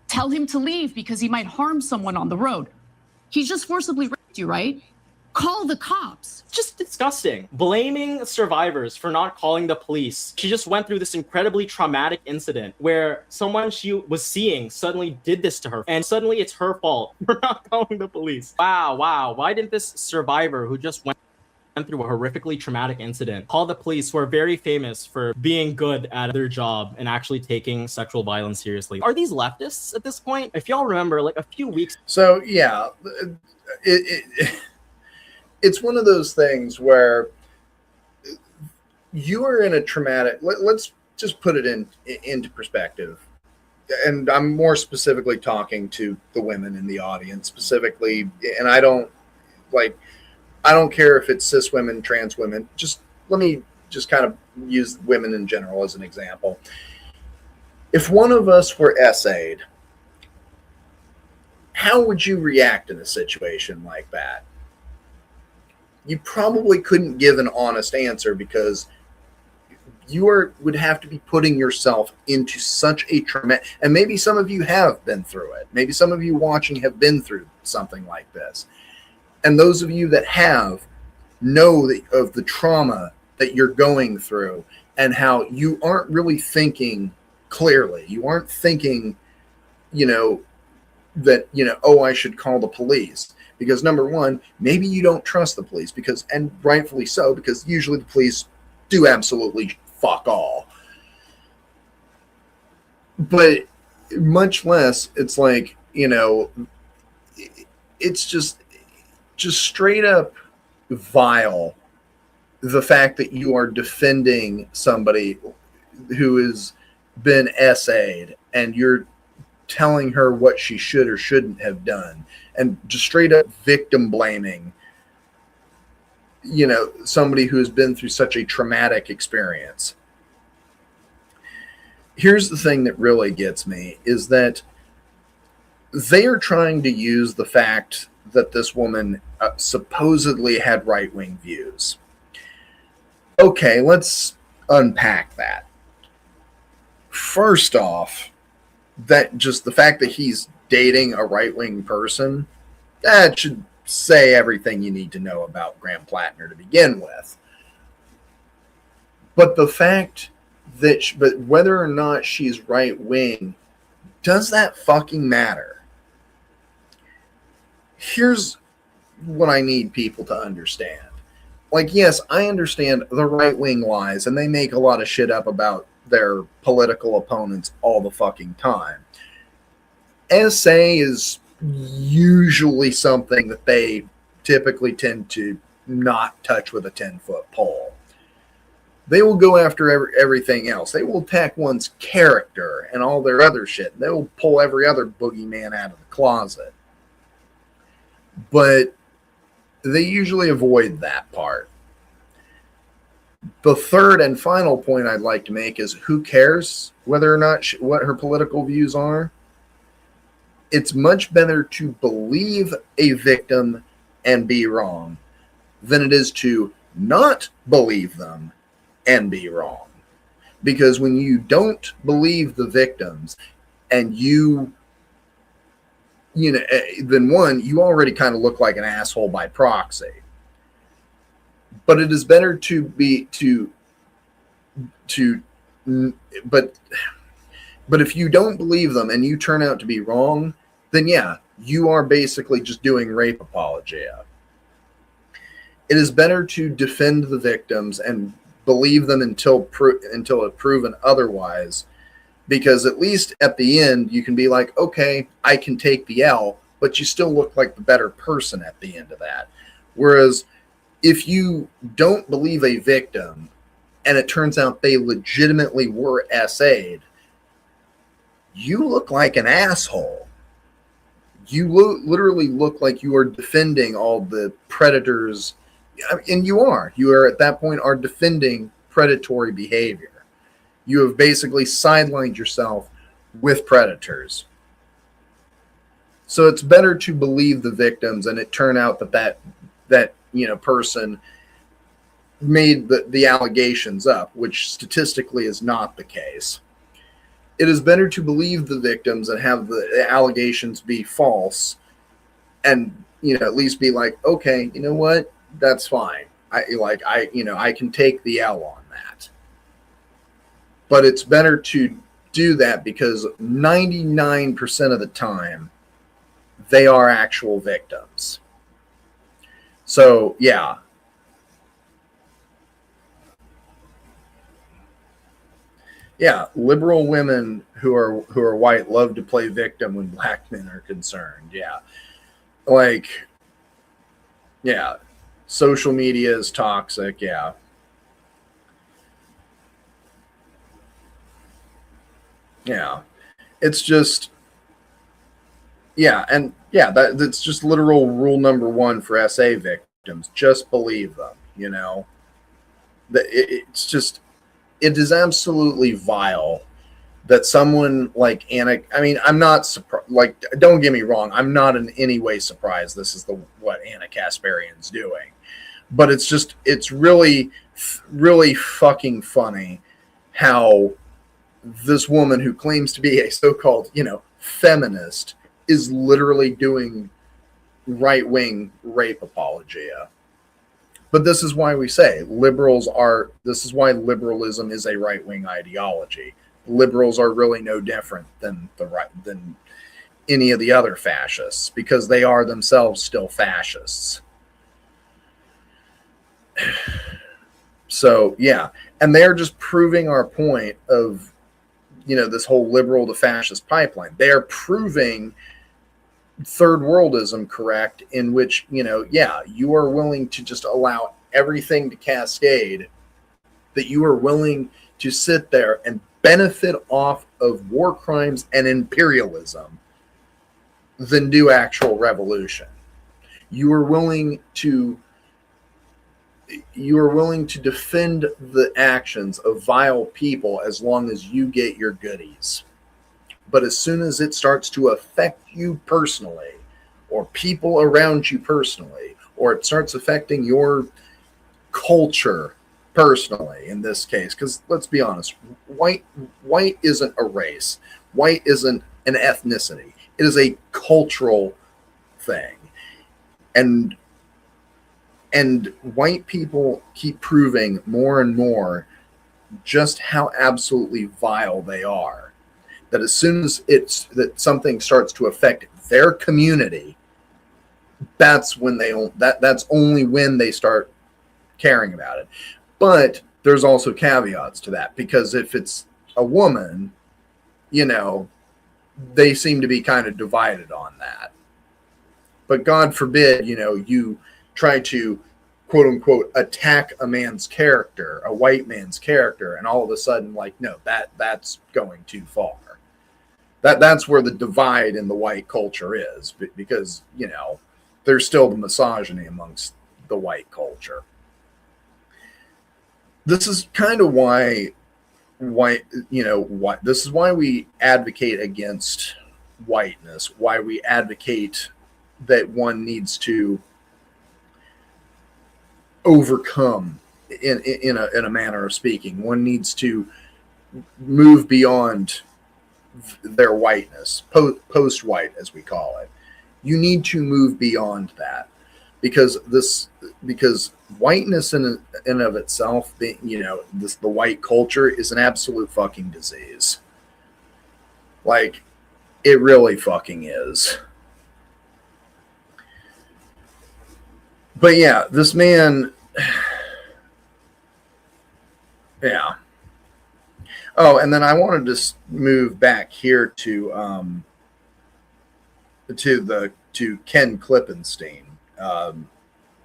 tell him to leave because he might harm someone on the road. He just forcibly raped you, right? Call the cops. Just disgusting. Blaming survivors for not calling the police. She just went through this incredibly traumatic incident where someone she was seeing suddenly did this to her, and suddenly it's her fault for not calling the police. Wow. Why didn't this survivor who just went through a horrifically traumatic incident call the police, who are very famous for being good at their job and actually taking sexual violence seriously? Are these leftists at this point? If y'all remember, like a few weeks. So yeah, it's one of those things where you are in a traumatic. Let's just put it into perspective, and I'm more specifically talking to the women in the audience specifically, and I don't care if it's cis women, trans women. Just let me just kind of use women in general as an example. If one of us were essayed, how would you react in a situation like that? You probably couldn't give an honest answer because you would have to be putting yourself into such a traumatic, and maybe some of you have been through it. Maybe some of you watching have been through something like this. And those of you that have know of the trauma that you're going through and how you aren't really thinking clearly. You aren't thinking, that, oh, I should call the police. Because number one, maybe you don't trust the police and rightfully so, because usually the police do absolutely fuck all. But much less, it's like, it's just straight up vile, the fact that you are defending somebody who has been essayed and you're telling her what she should or shouldn't have done, and just straight up victim blaming, somebody who has been through such a traumatic experience. Here's the thing that really gets me is that they are trying to use the fact that this woman supposedly had right-wing views. Okay, let's unpack that. First off, that just the fact that he's dating a right-wing person, that should say everything you need to know about Graham Plattner to begin with. But the fact that, but whether or not she's right-wing, does that fucking matter? Here's what I need people to understand. Like, yes, I understand the right-wing lies, and they make a lot of shit up about their political opponents all the fucking time. SA is usually something that they typically tend to not touch with a 10-foot pole. They will go after everything else. They will attack one's character and all their other shit. They will pull every other boogeyman out of the closet. but they usually avoid that part. The third and final point I'd like to make is, who cares whether or not what her political views are? It's much better to believe a victim and be wrong than it is to not believe them and be wrong. Because when you don't believe the victims and then one, you already kind of look like an asshole by proxy. But it is better but if you don't believe them and you turn out to be wrong, then yeah, you are basically just doing rape apologia. It is better to defend the victims and believe them until it's proven otherwise, because at least at the end you can be like, okay, I can take the L, but you still look like the better person at the end of that. Whereas if you don't believe a victim and it turns out they legitimately were SA'd, you look like an asshole. You literally look like you are defending all the predators, and you are at that point are defending predatory behavior. You have basically sidelined yourself with predators. So it's better to believe the victims and it turn out that person made the allegations up, which statistically is not the case. It is better to believe the victims and have the allegations be false, and at least be like, okay, you know what, that's fine. I can take the L on that. But it's better to do that because 99% of the time they are actual victims. So yeah. Yeah, liberal women who are white love to play victim when black men are concerned. Yeah. Social media is toxic. Yeah. Yeah. It's just, that's just literal rule number one for SA victims. Just believe them, It's just, it is absolutely vile that someone like Anna, I'm not surprised, don't get me wrong, I'm not in any way surprised this is what Anna Kasparian's doing. But it's really, really fucking funny how this woman who claims to be a so-called, feminist is literally doing right-wing rape apologia. But this is why we say this is why liberalism is a right-wing ideology. Liberals are really no different than than any of the other fascists, because they are themselves still fascists. So yeah, and they're just proving our point of, this whole liberal to fascist pipeline. They are proving third worldism correct, in which, you are willing to just allow everything to cascade, that you are willing to sit there and benefit off of war crimes and imperialism than do actual revolution. You are willing to defend the actions of vile people as long as you get your goodies. But as soon as it starts to affect you personally, or people around you personally, or it starts affecting your culture personally, in this case, because let's be honest, white isn't a race. White isn't an ethnicity. It is a cultural thing. And white people keep proving more and more just how absolutely vile they are. That as soon as something starts to affect their community, that's only when they start caring about it. But there's also caveats to that, because if it's a woman, they seem to be kind of divided on that. But God forbid, you try to quote unquote attack a man's character, a white man's character, and all of a sudden, no, that's going too far. That's where the divide in the white culture is, because there's still the misogyny amongst the white culture. This is kind of why this is why we advocate against whiteness, why we advocate that one needs to overcome, in a manner of speaking, one needs to move beyond their whiteness, post-white as we call it. You need to move beyond that, because whiteness in and of itself, the white culture is an absolute fucking disease. Like, it really fucking is. But yeah, this man, yeah. Oh, and then I wanted to move back here to Ken Klippenstein. I'm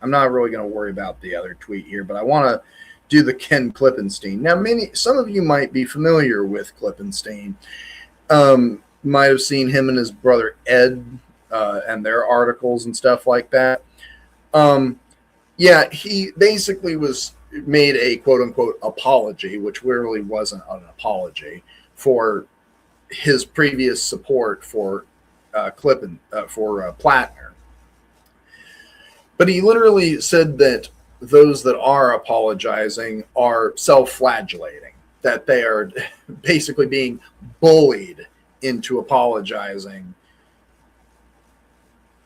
not really going to worry about the other tweet here, but I want to do the Ken Klippenstein. Now, some of you might be familiar with Klippenstein. Might have seen him and his brother Ed and their articles and stuff like that. Yeah, he basically made a quote-unquote apology, which really wasn't an apology, for his previous support for Plattner. But he literally said that those that are apologizing are self-flagellating, that they are basically being bullied into apologizing.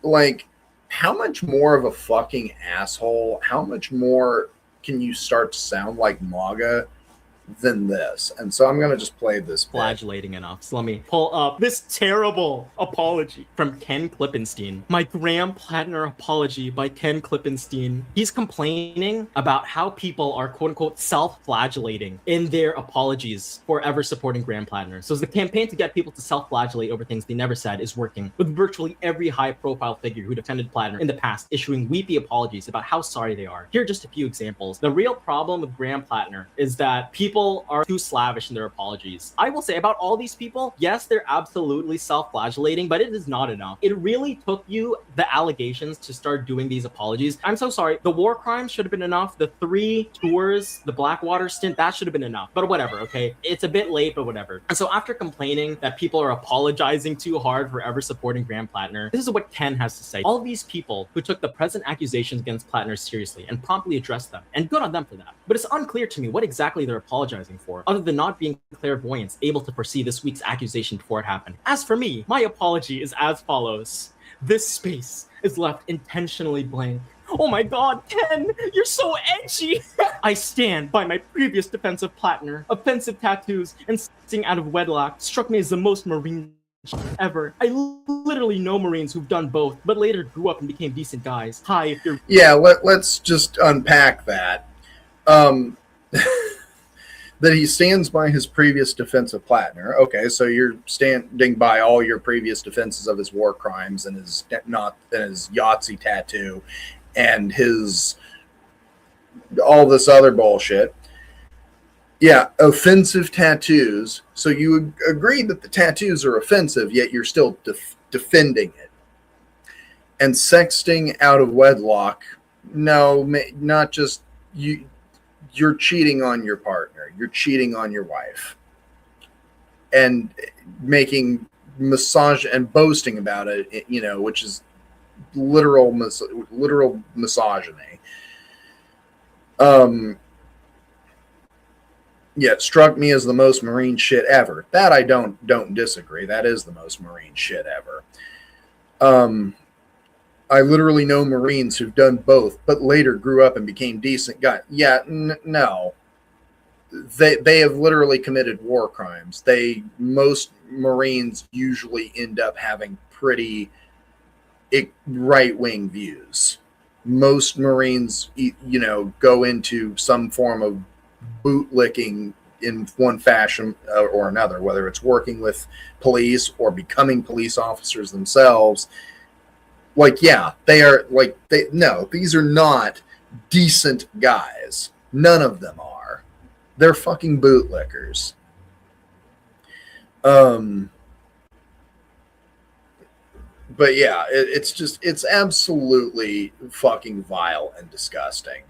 Like, how much more of a fucking asshole, how much more can you start to sound like MAGA than this? And so I'm going to just play this bit. Flagellating enough. So let me pull up this terrible apology from Ken Klippenstein. My Graham Plattner apology by Ken Klippenstein. He's complaining about how people are quote-unquote self-flagellating in their apologies for ever supporting Graham Plattner. So the campaign to get people to self-flagellate over things they never said is working, with virtually every high-profile figure who defended Plattner in the past issuing weepy apologies about how sorry they are. Here are just a few examples. The real problem with Graham Plattner is that people are too slavish in their apologies. I will say about all these people, yes, they're absolutely self-flagellating, but it is not enough. It really took you the allegations to start doing these apologies. I'm so sorry. The war crimes should have been enough. The 3 tours, the Blackwater stint, that should have been enough. But whatever, okay? It's a bit late, but whatever. And so after complaining that people are apologizing too hard for ever supporting Graham Plattner, this is what Ken has to say. All these people who took the present accusations against Plattner seriously and promptly addressed them, and good on them for that. But it's unclear to me what exactly they're apologizing for, other than not being clairvoyants, able to foresee this week's accusation before it happened. As for me, my apology is as follows. This space is left intentionally blank. Oh my god, Ken, you're so edgy! I stand by my previous defense of Plattner. Offensive tattoos and sexting out of wedlock struck me as the most Marine ever. I literally know Marines who've done both, but later grew up and became decent guys. Hi, if you're... Yeah, let's just unpack that. That he stands by his previous defense of Plattner. Okay, so you're standing by all your previous defenses of his war crimes and his Yahtzee tattoo and his all this other bullshit. Yeah, offensive tattoos. So you agree that the tattoos are offensive, yet you're still defending it. And sexting out of wedlock. No, not just you. You're cheating on your partner. You're cheating on your wife. And making massage and boasting about it, which is literal misogyny. Yeah, it struck me as the most Marine shit ever. That I don't disagree. That is the most Marine shit ever. I literally know Marines who've done both, but later grew up and became decent guys. Yeah, no. They have literally committed war crimes. Most Marines usually end up having pretty right-wing views. Most Marines, go into some form of bootlicking in one fashion or another, whether it's working with police or becoming police officers themselves. Like, yeah, these are not decent guys. None of them are. They're fucking bootlickers. But yeah, it's absolutely fucking vile and disgusting.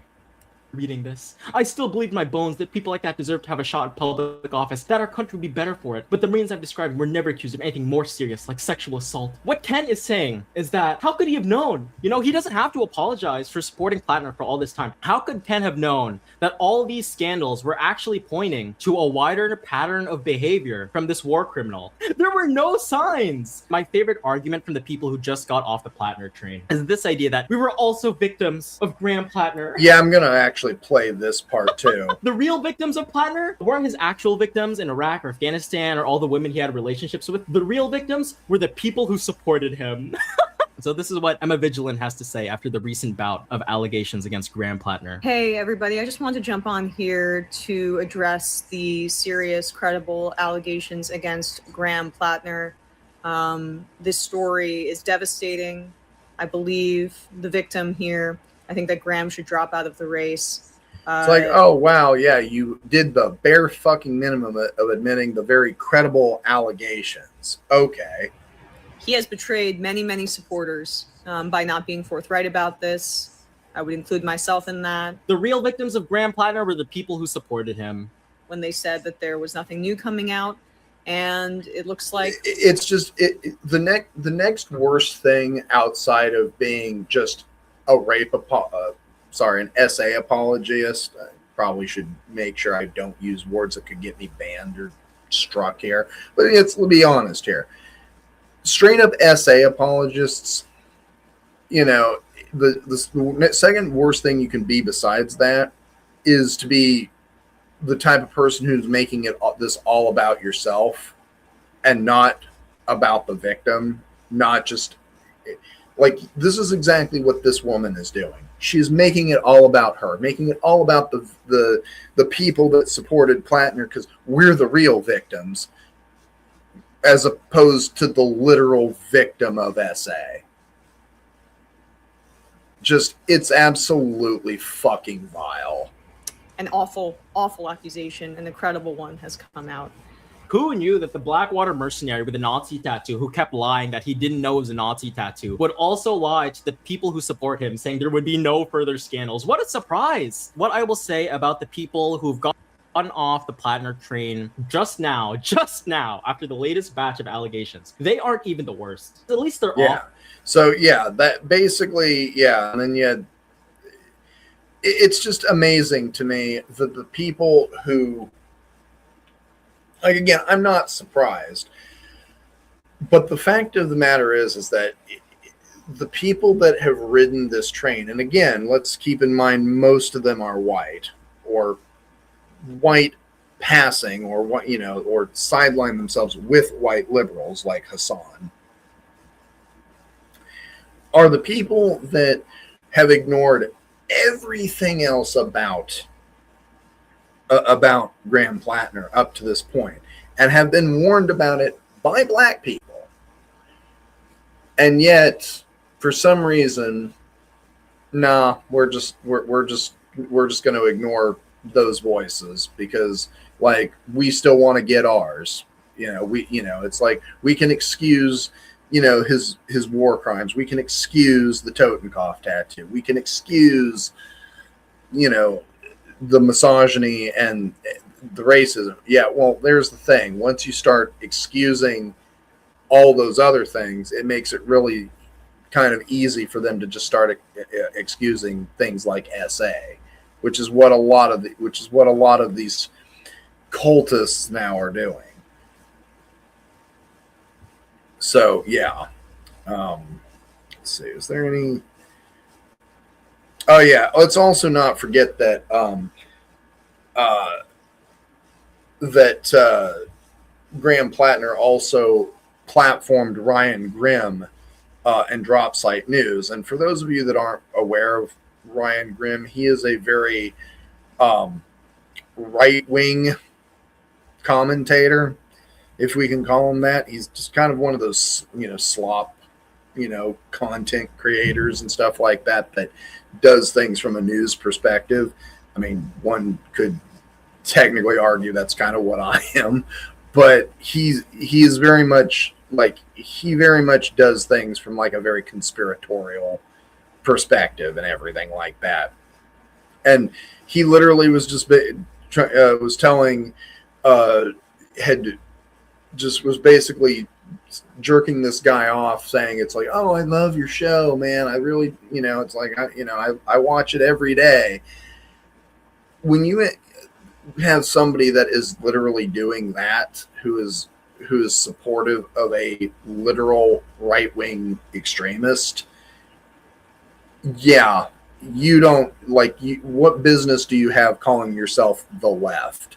Reading this, I still believe in my bones that people like that deserve to have a shot at public office, that our country would be better for it. But the Marines I've described were never accused of anything more serious, like sexual assault. What Ken is saying is that, how could he have known? You know, he doesn't have to apologize for supporting Plattner for all this time. How could Ken have known that all these scandals were actually pointing to a wider pattern of behavior from this war criminal? There were no signs. My favorite argument from the people who just got off the Plattner train is this idea that we were also victims of Graham Plattner. Yeah, I'm gonna actually play this part too. The real victims of Plattner weren't his actual victims in Iraq or Afghanistan or all the women he had relationships with. The real victims were the people who supported him. So this is what Emma Vigilant has to say after the recent bout of allegations against Graham Plattner. Hey, everybody. I just wanted to jump on here to address the serious, credible allegations against Graham Plattner. This story is devastating. I believe the victim here. I think that Graham should drop out of the race. It's like, oh, wow, yeah, you did the bare fucking minimum of admitting the very credible allegations. Okay. He has betrayed many, many supporters by not being forthright about this. I would include myself in that. The real victims of Graham Plattner were the people who supported him. When they said that there was nothing new coming out, and it looks like it's just the next worst thing outside of being just a an essay apologist. I probably should make sure I don't use words that could get me banned or struck here. But let's be honest here. Straight up essay apologists, you know, the second worst thing you can be besides that is to be the type of person who's making this all about yourself and not about the victim, not just like this is exactly what this woman is doing. She's making it all about her, making it all about the people that supported Plattner because we're the real victims, as opposed to the literal victim of SA. Just, it's absolutely fucking vile. an awful, awful accusation, and a credible one has come out. Who knew that the Blackwater mercenary with a Nazi tattoo, who kept lying that he didn't know it was a Nazi tattoo, would also lie to the people who support him, saying there would be no further scandals? What a surprise! What I will say about the people who've gotten off the Plattner train just now, after the latest batch of allegations, they aren't even the worst. At least they're off. So, yeah, that basically, yeah, and then you had, it's just amazing to me that the people who, like, again, I'm not surprised, but the fact of the matter is that the people that have ridden this train, and again, let's keep in mind, most of them are white, or white passing, or what, you know, or sideline themselves with white liberals like Hassan, are the people that have ignored everything else about Graham Plattner up to this point, and have been warned about it by black people, and yet for some reason, nah, we're just going to ignore those voices because, like, we still want to get ours. It's like we can excuse, his war crimes. We can excuse the Totenkopf tattoo. We can excuse, the misogyny and the racism. Yeah, well, there's the thing. Once you start excusing all those other things, it makes it really kind of easy for them to just start excusing things like SA, which is what a lot of these cultists now are doing. So yeah, let's see. Is there any? Oh yeah. Let's also not forget that Graham Plattner also platformed Ryan Grimm and Drop Site News. And for those of you that aren't aware of Ryan Grimm, he is a very right-wing commentator, if we can call him that. He's just kind of one of those, slop, content creators and stuff like that does things from a news perspective. I mean, one could technically argue that's kind of what I am, but he is very much like he very much does things from like a very conspiratorial perspective and everything like that. And he literally was just was telling was basically jerking this guy off, saying it's like, oh, I love your show, man. I really, it's like, I watch it every day. When you have somebody that is literally doing that, who is supportive of a literal right-wing extremist, yeah, you don't what business do you have calling yourself the left?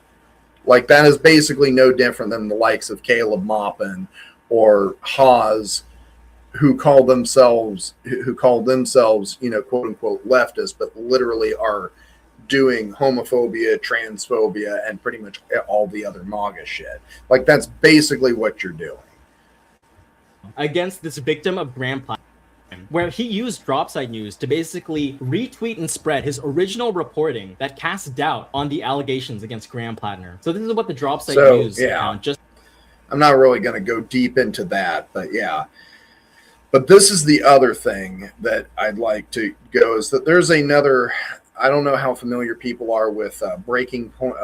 Like, that is basically no different than the likes of Caleb Maupin or Haas, who call themselves, quote unquote leftist, but literally are doing homophobia, transphobia, and pretty much all the other MAGA shit. Like, that's basically what you're doing. Against this victim of Graham Platinum, where he used Dropside News to basically retweet and spread his original reporting that cast doubt on the allegations against Graham Platinum. So this is what the Dropside News account just... I'm not really going to go deep into that, but yeah. But this is the other thing that I'd like to go, is that there's another... I don't know how familiar people are with Breaking Points?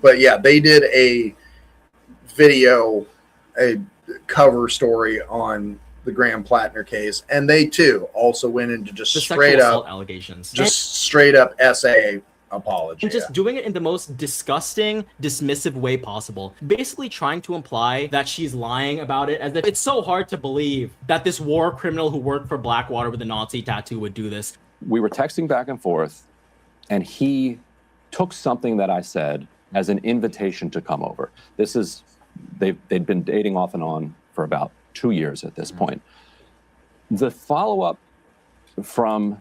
But yeah, they did a video, a cover story on the Graham Plattner case, and they too also went into just the straight up allegations, straight up SA apology, and just doing it in the most disgusting, dismissive way possible, basically trying to imply that she's lying about it, as if it's so hard to believe that this war criminal who worked for Blackwater with a Nazi tattoo would do this. We were texting back and forth, and he took something that I said as an invitation to come over. This is, they'd been dating off and on for about 2 years at this point. The follow-up from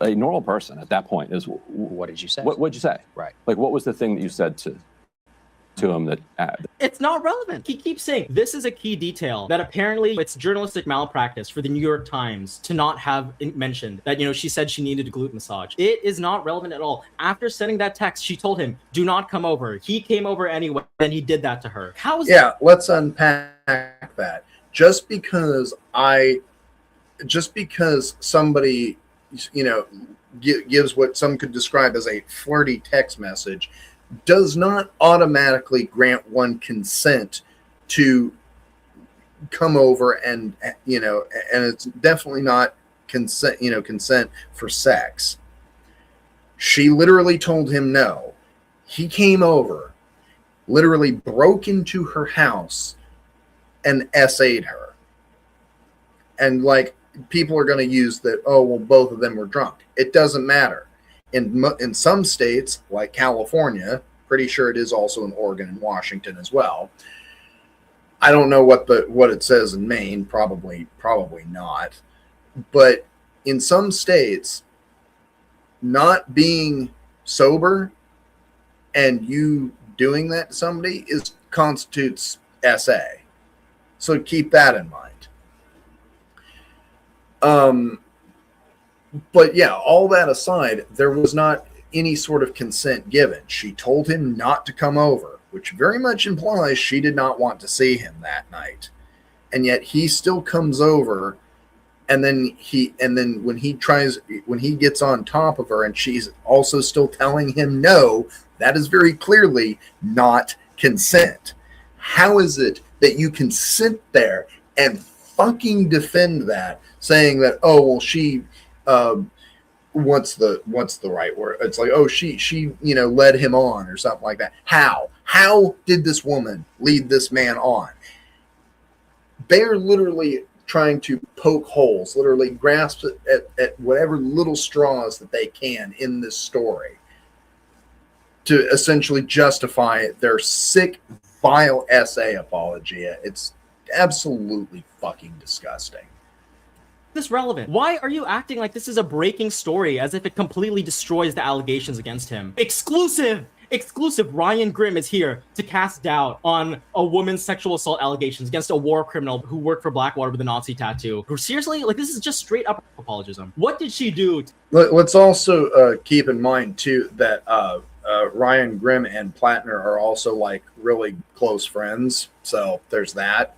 a normal person at that point is, what did you say? What'd you say? Right. Like, what was the thing that you said to him that... It's not relevant. He keeps saying this is a key detail that apparently it's journalistic malpractice for the New York Times to not have mentioned that, she said she needed a glute massage. It is not relevant at all. After sending that text, she told him, do not come over. He came over anyway, and he did that to her. How is that? Let's unpack that. Just because somebody, gives what some could describe as a flirty text message, does not automatically grant one consent to come over and it's definitely not consent for sex. She literally told him no. He came over, literally broke into her house and essayed her. And people are going to use that, oh, well, both of them were drunk. It doesn't matter. In some states, like California, pretty sure it is also in Oregon and Washington as well. I don't know what it says in Maine, probably not. But in some states, not being sober and you doing that to somebody constitutes SA. So keep that in mind. But yeah, all that aside, there was not any sort of consent given. She told him not to come over, which very much implies she did not want to see him that night. And yet he still comes over, and then when he gets on top of her and she's also still telling him no, that is very clearly not consent. How is it that you can sit there and fucking defend that, saying that, oh, well, she what's the right word? It's like, oh, she led him on or something like that. How did this woman lead this man on? They're literally trying to poke holes, literally grasp at whatever little straws that they can in this story to essentially justify their sick, vile SA apologia. It's absolutely fucking disgusting. This relevant? Why are you acting like this is a breaking story, as if it completely destroys the allegations against him? Exclusive! Ryan Grimm is here to cast doubt on a woman's sexual assault allegations against a war criminal who worked for Blackwater with a Nazi tattoo. Seriously? This is just straight up apologism. What did she do? Let's also keep in mind too that Ryan Grimm and Plattner are also like really close friends. So there's that.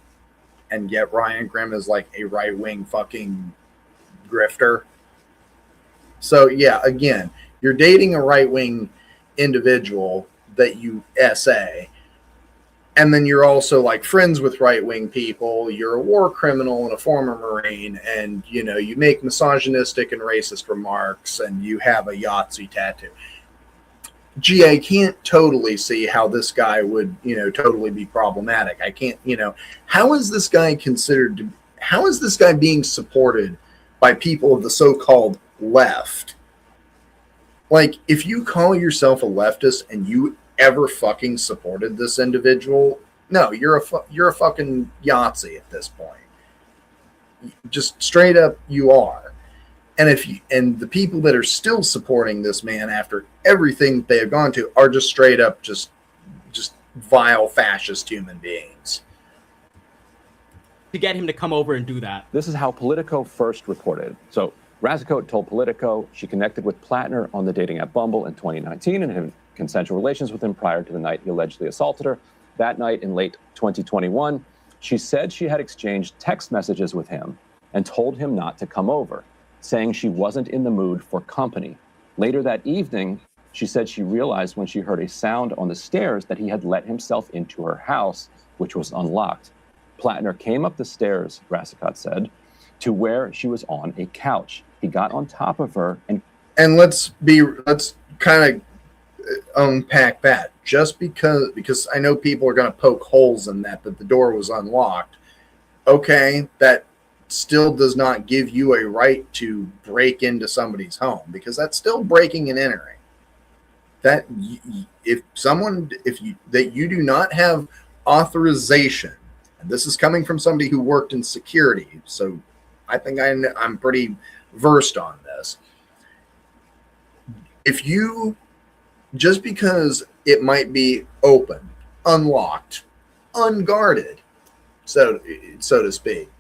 And yet Ryan Grimm is like a right-wing fucking grifter. So yeah, again, you're dating a right-wing individual that you SA, and then you're also like friends with right-wing people. You're a war criminal and a former Marine, and you know, you make misogynistic and racist remarks, and you have a Yahtzee tattoo. Gee, I can't totally see how this guy would, you know, totally be problematic. I can't, you know, how is this guy how is this guy being supported by people of the so-called left? Like, if you call yourself a leftist and you ever fucking supported this individual, no, you're a fucking Yahtzee at this point. Just straight up, you are. And the people that are still supporting this man after everything they have gone to are just straight up just vile fascist human beings. To get him to come over and do that. This is how Politico first reported. So Razikote told Politico she connected with Plattner on the dating app Bumble in 2019 and had consensual relations with him prior to the night he allegedly assaulted her. That night in late 2021, she said she had exchanged text messages with him and told him not to come over, saying she wasn't in the mood for company. Later that evening, she said she realized when she heard a sound on the stairs that he had let himself into her house, which was unlocked. Plattner came up the stairs, Razikote said, to where she was on a couch. He got on top of her and let's kind of unpack that. Just because I know people are going to poke holes in that the door was unlocked. Okay, that still does not give you a right to break into somebody's home, because that's still breaking and entering. That if you do not have authorization, and this is coming from somebody who worked in security, so I think I'm pretty versed on this. If you, just because it might be open, unlocked, unguarded, so to speak,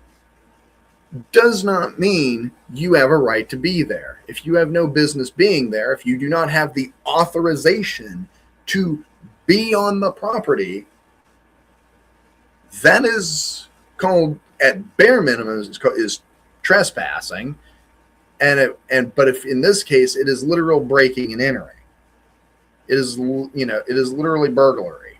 does not mean you have a right to be there. If you have no business being there, if you do not have the authorization to be on the property, that is called, at bare minimum, is trespassing. But if in this case it is literal breaking and entering, it is literally burglary.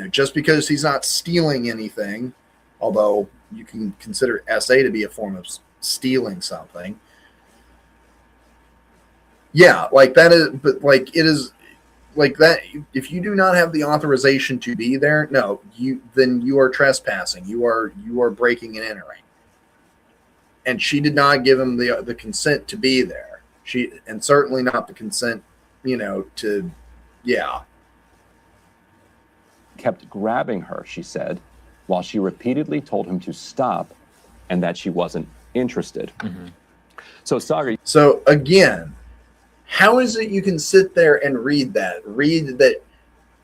Just because he's not stealing anything, although you can consider SA to be a form of stealing something. Yeah, like that is, but like it is like that. If you do not have the authorization to be there, no, then you are trespassing. You are breaking and entering. And she did not give him the consent to be there. And certainly not the consent, to, yeah. Kept grabbing her, she said, while she repeatedly told him to stop and that she wasn't interested. Mm-hmm. So, Sagar. So, again, how is it you can sit there and read that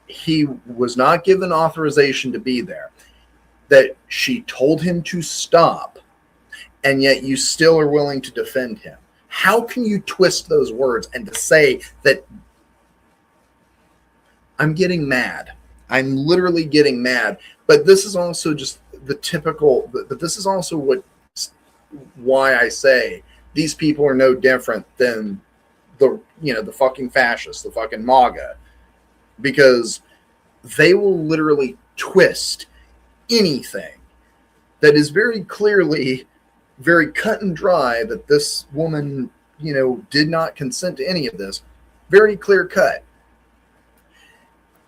he was not given authorization to be there, that she told him to stop, and yet you still are willing to defend him? How can you twist those words and to say that I'm getting mad? I'm literally getting mad. But this is also just the typical, but this is also why I say these people are no different than the fucking fascists, the fucking MAGA, because they will literally twist anything that is very clearly very cut and dry, that this woman, did not consent to any of this. Very clear cut.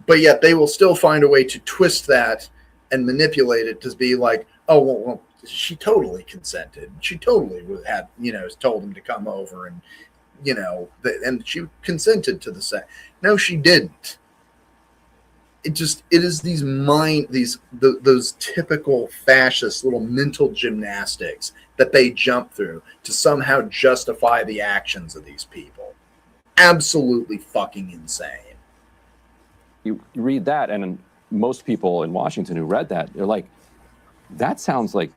But yet they will still find a way to twist that and manipulate it to be like, oh, well, she totally consented. She totally had, told him to come over and, and she consented to the sex. No, she didn't. It is those typical fascist little mental gymnastics that they jump through to somehow justify the actions of these people. Absolutely fucking insane. You read that, and most people in Washington who read that, they're like, that sounds like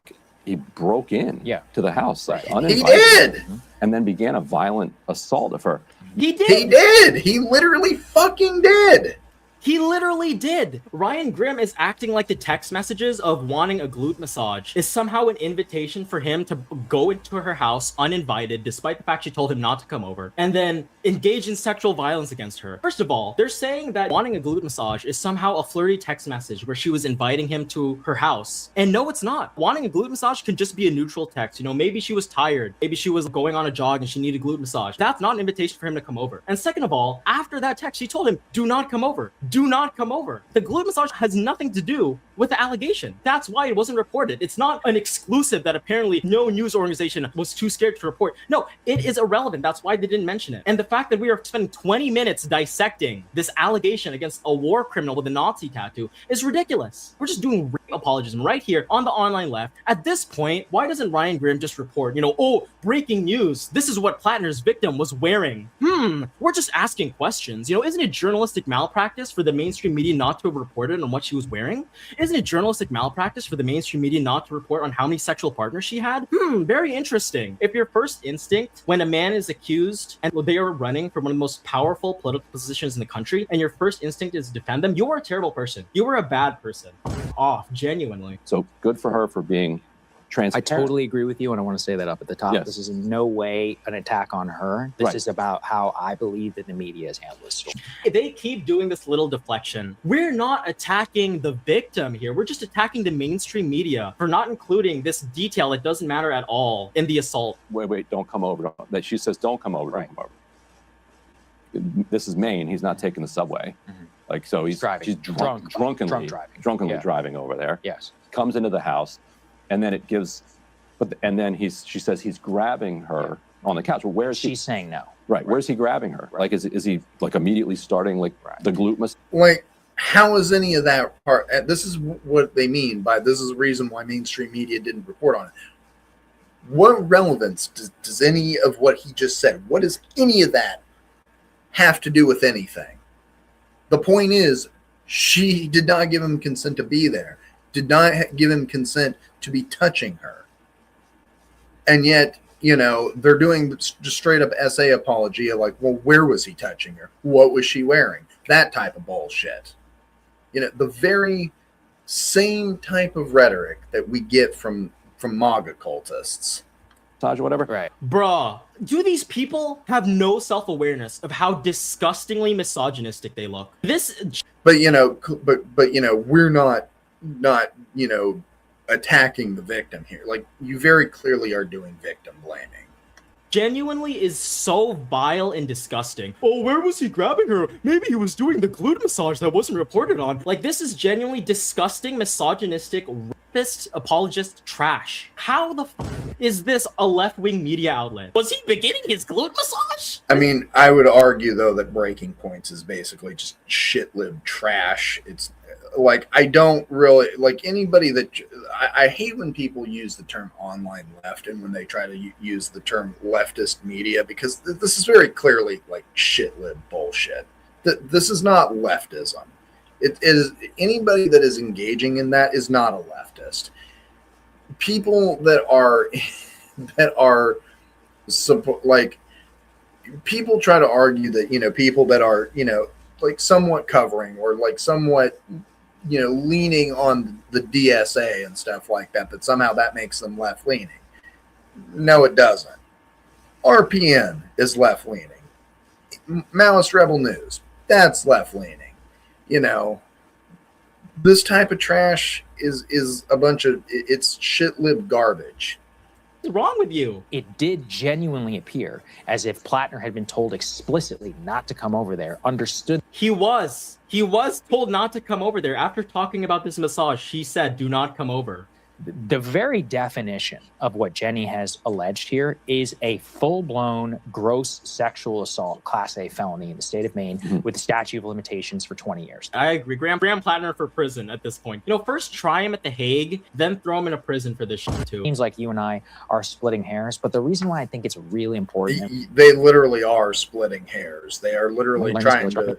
he broke in to the house, uninvited, he did, and then began a violent assault of her. He did. He did. He literally fucking did. He literally did. Ryan Grimm is acting like the text messages of wanting a glute massage is somehow an invitation for him to go into her house uninvited, despite the fact she told him not to come over, and then engage in sexual violence against her. First of all, they're saying that wanting a glute massage is somehow a flirty text message where she was inviting him to her house. And no, it's not. Wanting a glute massage can just be a neutral text. You know, maybe she was tired. Maybe she was going on a jog and she needed a glute massage. That's not an invitation for him to come over. And second of all, after that text, she told him, do not come over. Do not come over. The glute massage has nothing to do with the allegation. That's why it wasn't reported. It's not an exclusive that apparently no news organization was too scared to report. No, it is irrelevant. That's why they didn't mention it. And the fact that we are spending 20 minutes dissecting this allegation against a war criminal with a Nazi tattoo is ridiculous. We're just doing rape apologism right here on the online left. At this point, why doesn't Ryan Grimm just report, you know, oh, breaking news, this is what Plattner's victim was wearing? We're just asking questions. You know, isn't it journalistic malpractice for the mainstream media not to have reported on what she was wearing? Isn't it journalistic malpractice for the mainstream media not to report on how many sexual partners she had? Very interesting. If your first instinct when a man is accused and they are running for one of the most powerful political positions in the country, and your first instinct is to defend them, you are a terrible person. You are a bad person. Off, genuinely. So good for her for being transparent. I totally agree with you, and I want to say that up at the top. Yes. This is in no way an attack on her. This is about how I believe that the media has handled this story. They keep doing this little deflection. We're not attacking the victim here. We're just attacking the mainstream media for not including this detail that doesn't matter at all in the assault. Wait, don't come over. That she says, don't come over, don't come over. This is Maine. He's not taking the subway. Like, so he's driving. She's drunkenly driving over there. Yes. Comes into the house, and then it gives, and then she says he's grabbing her on the couch. Well, where is he? She's saying no. Right. Where's he grabbing her? Like, is he like immediately starting like the glute massage? Like, how is any of that part? This is what they mean by this is the reason why mainstream media didn't report on it. What relevance does any of what he just said? What does any of that have to do with anything? The point is, she did not give him consent to be there, did not give him consent to be touching her. And yet, you know, they're doing just straight up essay apologia, like, well, where was he touching her? What was she wearing? That type of bullshit. You know, the very same type of rhetoric that we get from MAGA cultists. Or whatever. Right. Bruh, do these people have no self-awareness of how disgustingly misogynistic they look? But you know, we're not you know, attacking the victim here. Like, you very clearly are doing victim blaming. Genuinely is so vile and disgusting. Oh, where was he grabbing her? Maybe he was doing the glute massage that wasn't reported on. Like, this is genuinely disgusting, misogynistic, rapist, apologist trash. How the f is this a left-wing media outlet? Was he beginning his glute massage? I mean, I would argue, though, that Breaking Points is basically just shit-lib trash. It's like, I don't really like anybody that I hate when people use the term online left and when they try to use the term leftist media, because this is very clearly like shit-lib bullshit. This is not leftism. It is anybody that is engaging in that is not a leftist. People that are like, people try to argue that, you know, people that are, you know, like somewhat covering or like somewhat, you know, leaning on the DSA and stuff like that, that somehow that makes them left leaning. No, it doesn't. RPN is left leaning. Maoist Rebel News, that's left leaning. You know, this type of trash is a bunch of, it's shit-lib garbage. What's wrong with you? It did genuinely appear as if Plattner had been told explicitly not to come over there, understood. He was told not to come over there. After talking about this massage, she said, do not come over. The very definition of what Jenny has alleged here is a full-blown gross sexual assault, Class A felony in the state of Maine with a statute of limitations for 20 years. I agree. Graham Plattner for prison at this point. You know, first try him at the Hague, then throw him in a prison for this shit too. Seems like you and I are splitting hairs, but the reason why I think it's really important... They literally are splitting hairs. They are literally trying to...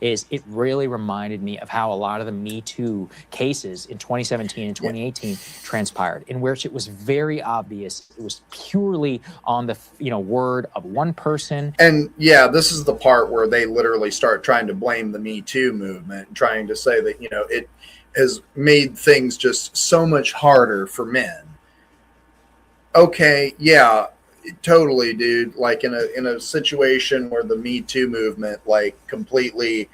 is it really reminded me of how a lot of the Me Too cases in 2017 and 2018 transpired, in which it was very obvious it was purely on the word of one person. And yeah, this is the part where they literally start trying to blame the Me Too movement, trying to say that it has made things just so much harder for men. Okay, yeah, totally, dude. Like in a situation where the Me Too movement, like completely,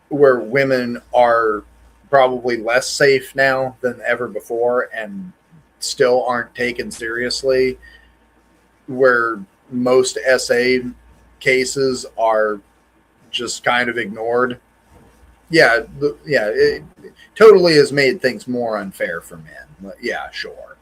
where women are probably less safe now than ever before and still aren't taken seriously, where most SA cases are just kind of ignored. Yeah, it totally has made things more unfair for men. Yeah, sure.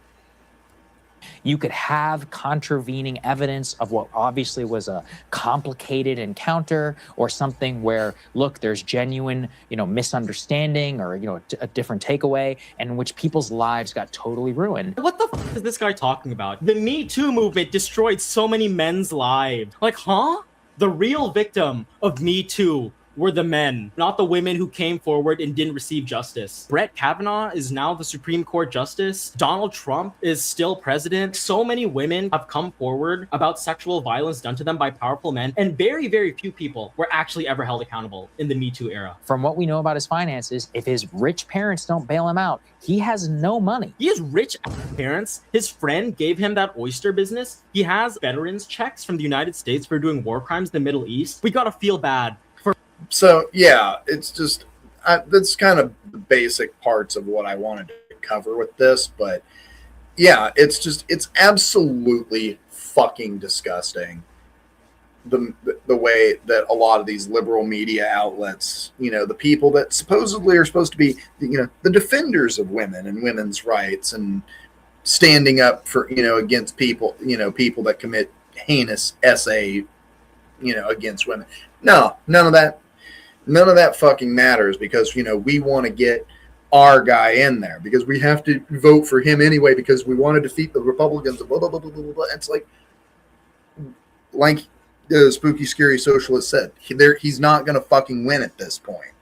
You could have contravening evidence of what obviously was a complicated encounter, or something where, look, there's genuine, misunderstanding, or, a different takeaway, and in which people's lives got totally ruined. What the f is this guy talking about? The Me Too movement destroyed so many men's lives. Like, huh? The real victim of Me Too were the men, not the women who came forward and didn't receive justice. Brett Kavanaugh is now the Supreme Court Justice. Donald Trump is still president. So many women have come forward about sexual violence done to them by powerful men, and very, very few people were actually ever held accountable in the Me Too era. From what we know about his finances, if his rich parents don't bail him out, he has no money. He has rich parents. His friend gave him that oyster business. He has veterans checks from the United States for doing war crimes in the Middle East. We gotta feel bad. So yeah, it's just that's kind of the basic parts of what I wanted to cover with this, but yeah, it's absolutely fucking disgusting the way that a lot of these liberal media outlets, the people that supposedly are supposed to be the defenders of women and women's rights and standing up for against people people that commit heinous SA against women. No, none of that fucking matters, because we want to get our guy in there because we have to vote for him anyway because we want to defeat the Republicans. Blah, blah, blah, blah, blah, blah. It's like the spooky, scary socialist said, he's not going to fucking win at this point,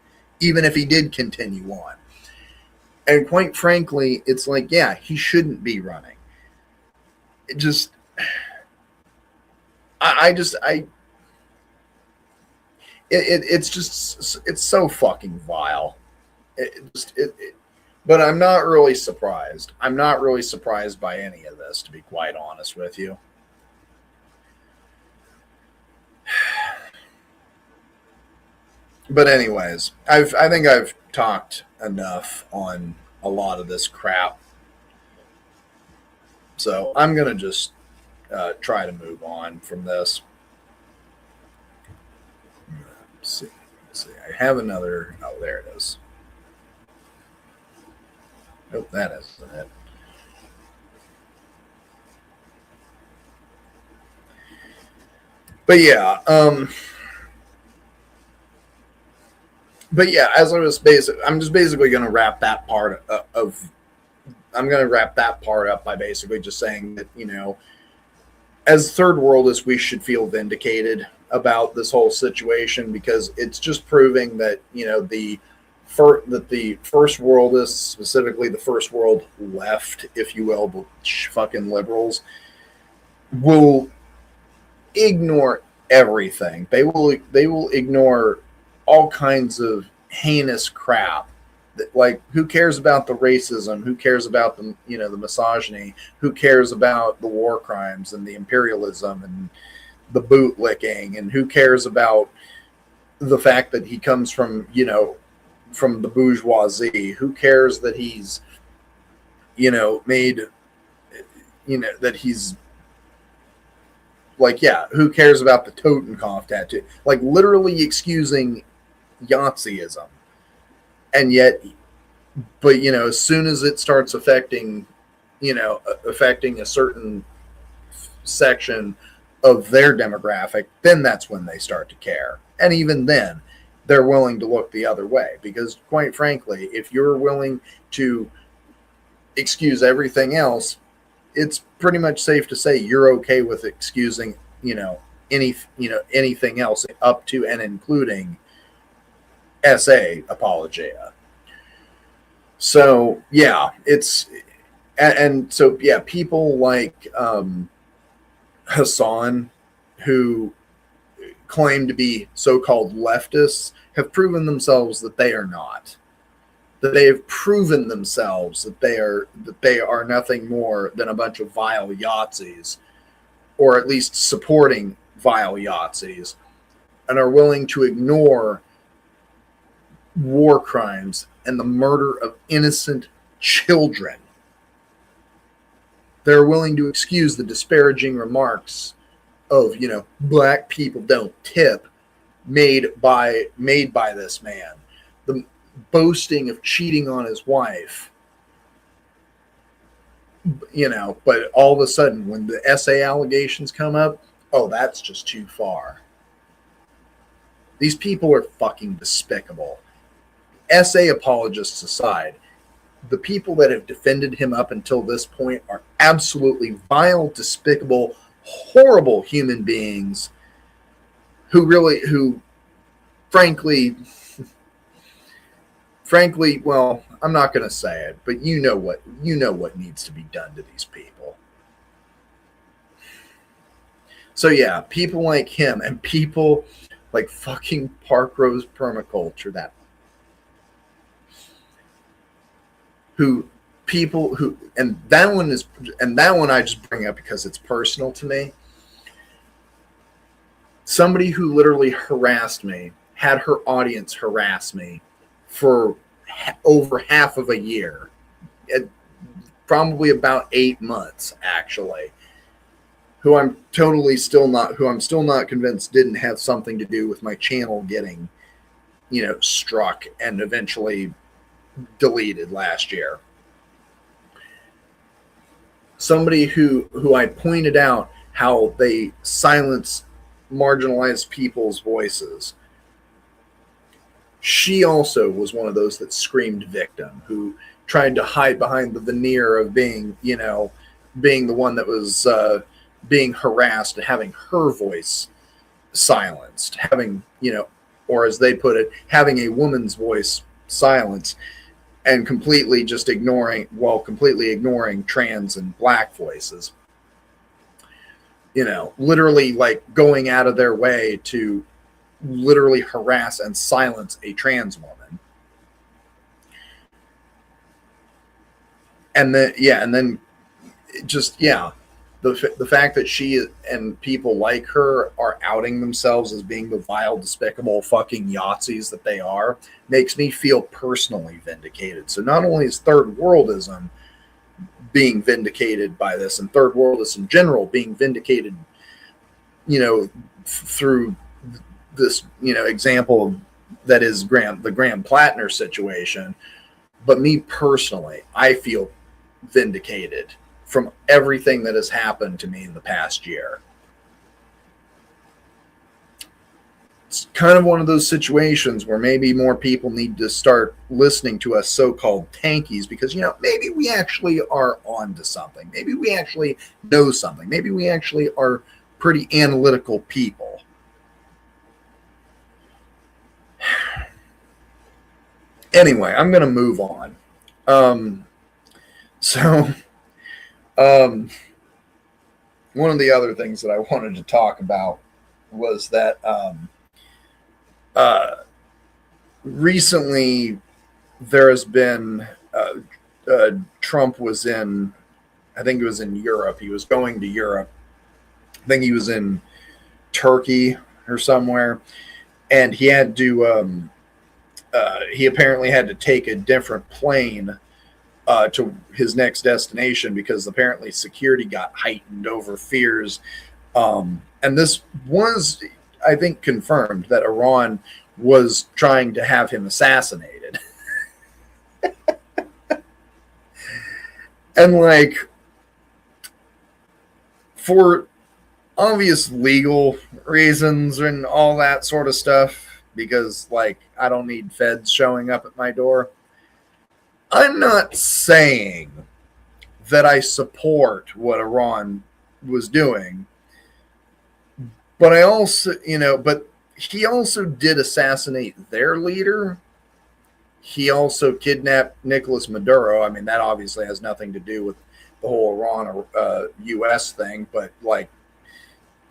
even if he did continue on. And quite frankly, it's like, yeah, he shouldn't be running. It just, it's so fucking vile. But I'm not really surprised. I'm not really surprised by any of this, to be quite honest with you. But anyways, I think I've talked enough on a lot of this crap. So I'm gonna just try to move on from this. Let's see. I have another. Oh, there it is. Nope, that isn't it. But yeah, as I'm just basically going to wrap that part I'm going to wrap that part up by basically just saying that, as third worldists, we should feel vindicated about this whole situation, because it's just proving that, the first worldists, specifically the first world left, if you will, the fucking liberals, will ignore everything. They will ignore all kinds of heinous crap. Like, who cares about the racism? Who cares about the the misogyny? Who cares about the war crimes and the imperialism and the bootlicking? And who cares about the fact that he comes from from the bourgeoisie? Who cares that he's made that he's like, yeah, who cares about the Totenkopf tattoo? Like, literally excusing Nazism. And yet, but as soon as it starts affecting a certain section of their demographic, then that's when they start to care. And even then, they're willing to look the other way, because quite frankly, if you're willing to excuse everything else, it's pretty much safe to say you're okay with excusing anything else up to and including SA apologia. So yeah, it's and so yeah, people like Hassan, who claim to be so-called leftists, have proven themselves that they are not. That they have proven themselves that they are nothing more than a bunch of vile Yahtzees, or at least supporting vile Yahtzees, and are willing to ignore war crimes and the murder of innocent children. They're willing to excuse the disparaging remarks of, you know, black people don't tip made by this man. The boasting of cheating on his wife, you know, but all of a sudden when the SA allegations come up, oh, that's just too far. These people are fucking despicable. SA apologists aside, the people that have defended him up until this point are absolutely vile, despicable, horrible human beings who frankly, well, I'm not going to say it, but you know what needs to be done to these people. So yeah, people like him and people like fucking Park Rose Permaculture, that that one I just bring up because it's personal to me. Somebody who literally harassed me, had her audience harass me for over half of a year, probably about 8 months actually, who I'm still not convinced didn't have something to do with my channel getting, you know, struck and eventually deleted last year. Somebody who I pointed out how they silence marginalized people's voices. She also was one of those that screamed victim, who tried to hide behind the veneer of being, you know, being the one that was being harassed and having her voice silenced, having, you know, or as they put it, having a woman's voice silenced, and completely ignoring trans and black voices. You know, literally like going out of their way to literally harass and silence a trans woman. And then the fact that she and people like her are outing themselves as being the vile, despicable fucking Yahtzees that they are makes me feel personally vindicated. So not only is third worldism being vindicated by this, and third worldists in general being vindicated, you know, through this, you know, example that is the Graham Plattner situation, but me personally, I feel vindicated from everything that has happened to me in the past year. It's kind of one of those situations where maybe more people need to start listening to us so-called tankies, because, you know, maybe we actually are onto something. Maybe we actually know something. Maybe we actually are pretty analytical people. Anyway, I'm going to move on. One of the other things that I wanted to talk about was that recently there has been Trump was in, I think it was in Europe. He was going to Europe. I think he was in Turkey or somewhere, and he had to he apparently had to take a different plane to his next destination because apparently security got heightened over fears. And this was, I think, confirmed that Iran was trying to have him assassinated. And like, for obvious legal reasons and all that sort of stuff, because like, I don't need feds showing up at my door. I'm not saying that I support what Iran was doing, but I also, you know, but he also did assassinate their leader. He also kidnapped Nicolas Maduro. I mean, that obviously has nothing to do with the whole Iran U.S. thing, but like,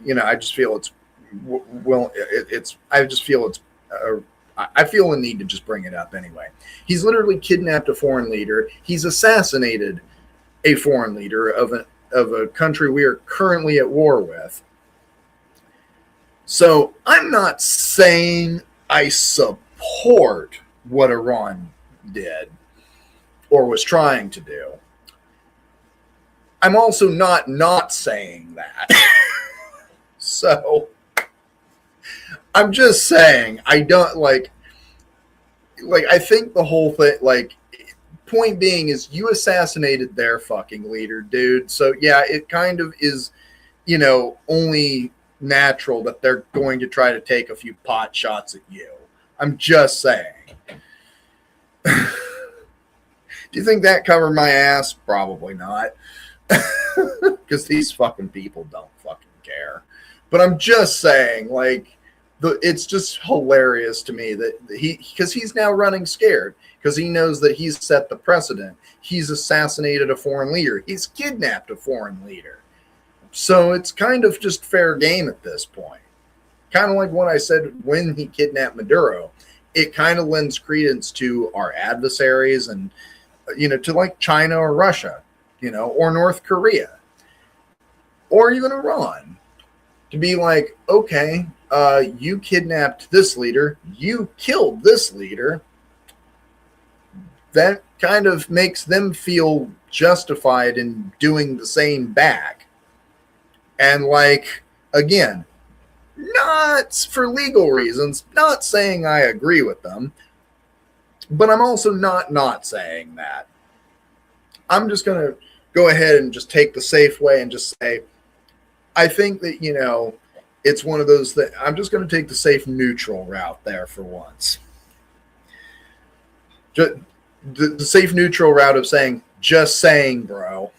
you know, I just feel it's I feel a need to just bring it up anyway. He's literally kidnapped a foreign leader. He's assassinated a foreign leader of a country we are currently at war with. So I'm not saying I support what Iran did or was trying to do. I'm also not saying that. So I'm just saying I don't like I think the whole thing, like, point being is you assassinated their fucking leader, dude. So yeah, it kind of is, you know, only natural that they're going to try to take a few pot shots at you. I'm just saying. Do you think that covered my ass? Probably not. Because these fucking people don't fucking care. But I'm just saying, like, it's just hilarious to me that because he's now running scared because he knows that he's set the precedent. He's assassinated a foreign leader. He's kidnapped a foreign leader. So it's kind of just fair game at this point. Kind of like what I said when he kidnapped Maduro. It kind of lends credence to our adversaries and, you know, to like China or Russia, you know, or North Korea, or even Iran, to be like, okay, you kidnapped this leader, you killed this leader. That kind of makes them feel justified in doing the same back. And like, again, not for legal reasons, not saying I agree with them, but I'm also not saying that. I'm just going to go ahead and just take the safe way and just say, I think that, you know, it's one of those that I'm just going to take the safe neutral route there for once. The safe neutral route of saying, just saying, bro.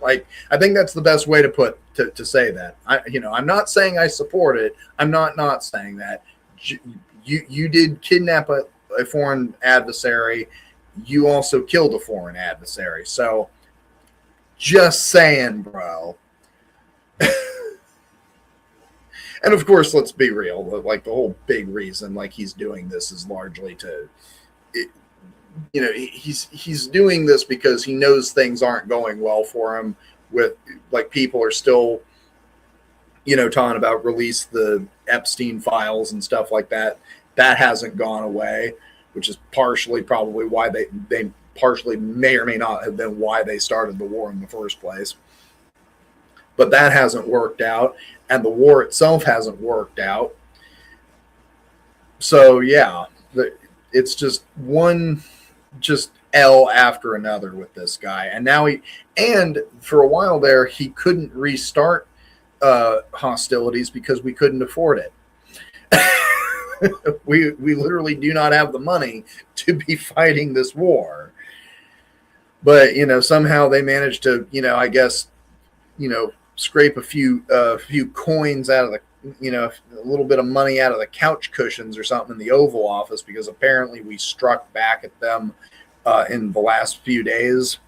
Like, I think that's the best way to say that. I'm not saying I support it. I'm not saying that. You did kidnap a foreign adversary. You also killed a foreign adversary. So, just saying, bro. And of course, let's be real. Like, the whole big reason, like, he's doing this is largely to, you know, he's doing this because he knows things aren't going well for him. With, like, people are still, you know, talking about release the Epstein files and stuff like that. That hasn't gone away, which is partially probably why they partially may or may not have been why they started the war in the first place. But that hasn't worked out, and the war itself hasn't worked out. So yeah, it's just one L after another with this guy. And now and for a while there, he couldn't restart hostilities because we couldn't afford it. we literally do not have the money to be fighting this war. But, you know, somehow they managed to, you know, I guess, you know, scrape a few coins out of the, you know, a little bit of money out of the couch cushions or something in the Oval Office, because apparently we struck back at them in the last few days.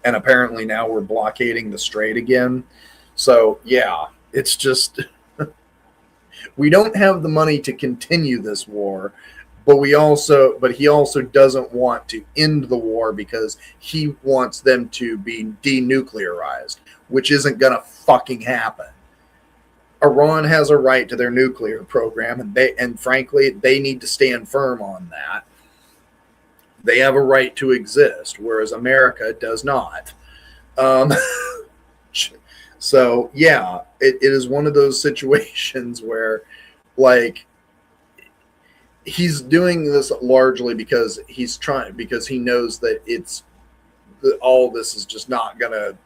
And apparently now we're blockading the strait again. So, yeah, it's just, we don't have the money to continue this war, but he also doesn't want to end the war because he wants them to be denuclearized, which isn't going to fucking happen. Iran has a right to their nuclear program, and frankly, they need to stand firm on that. They have a right to exist, whereas America does not. So, yeah, it is one of those situations where, like, he's doing this largely because he knows that all this is just not gonna.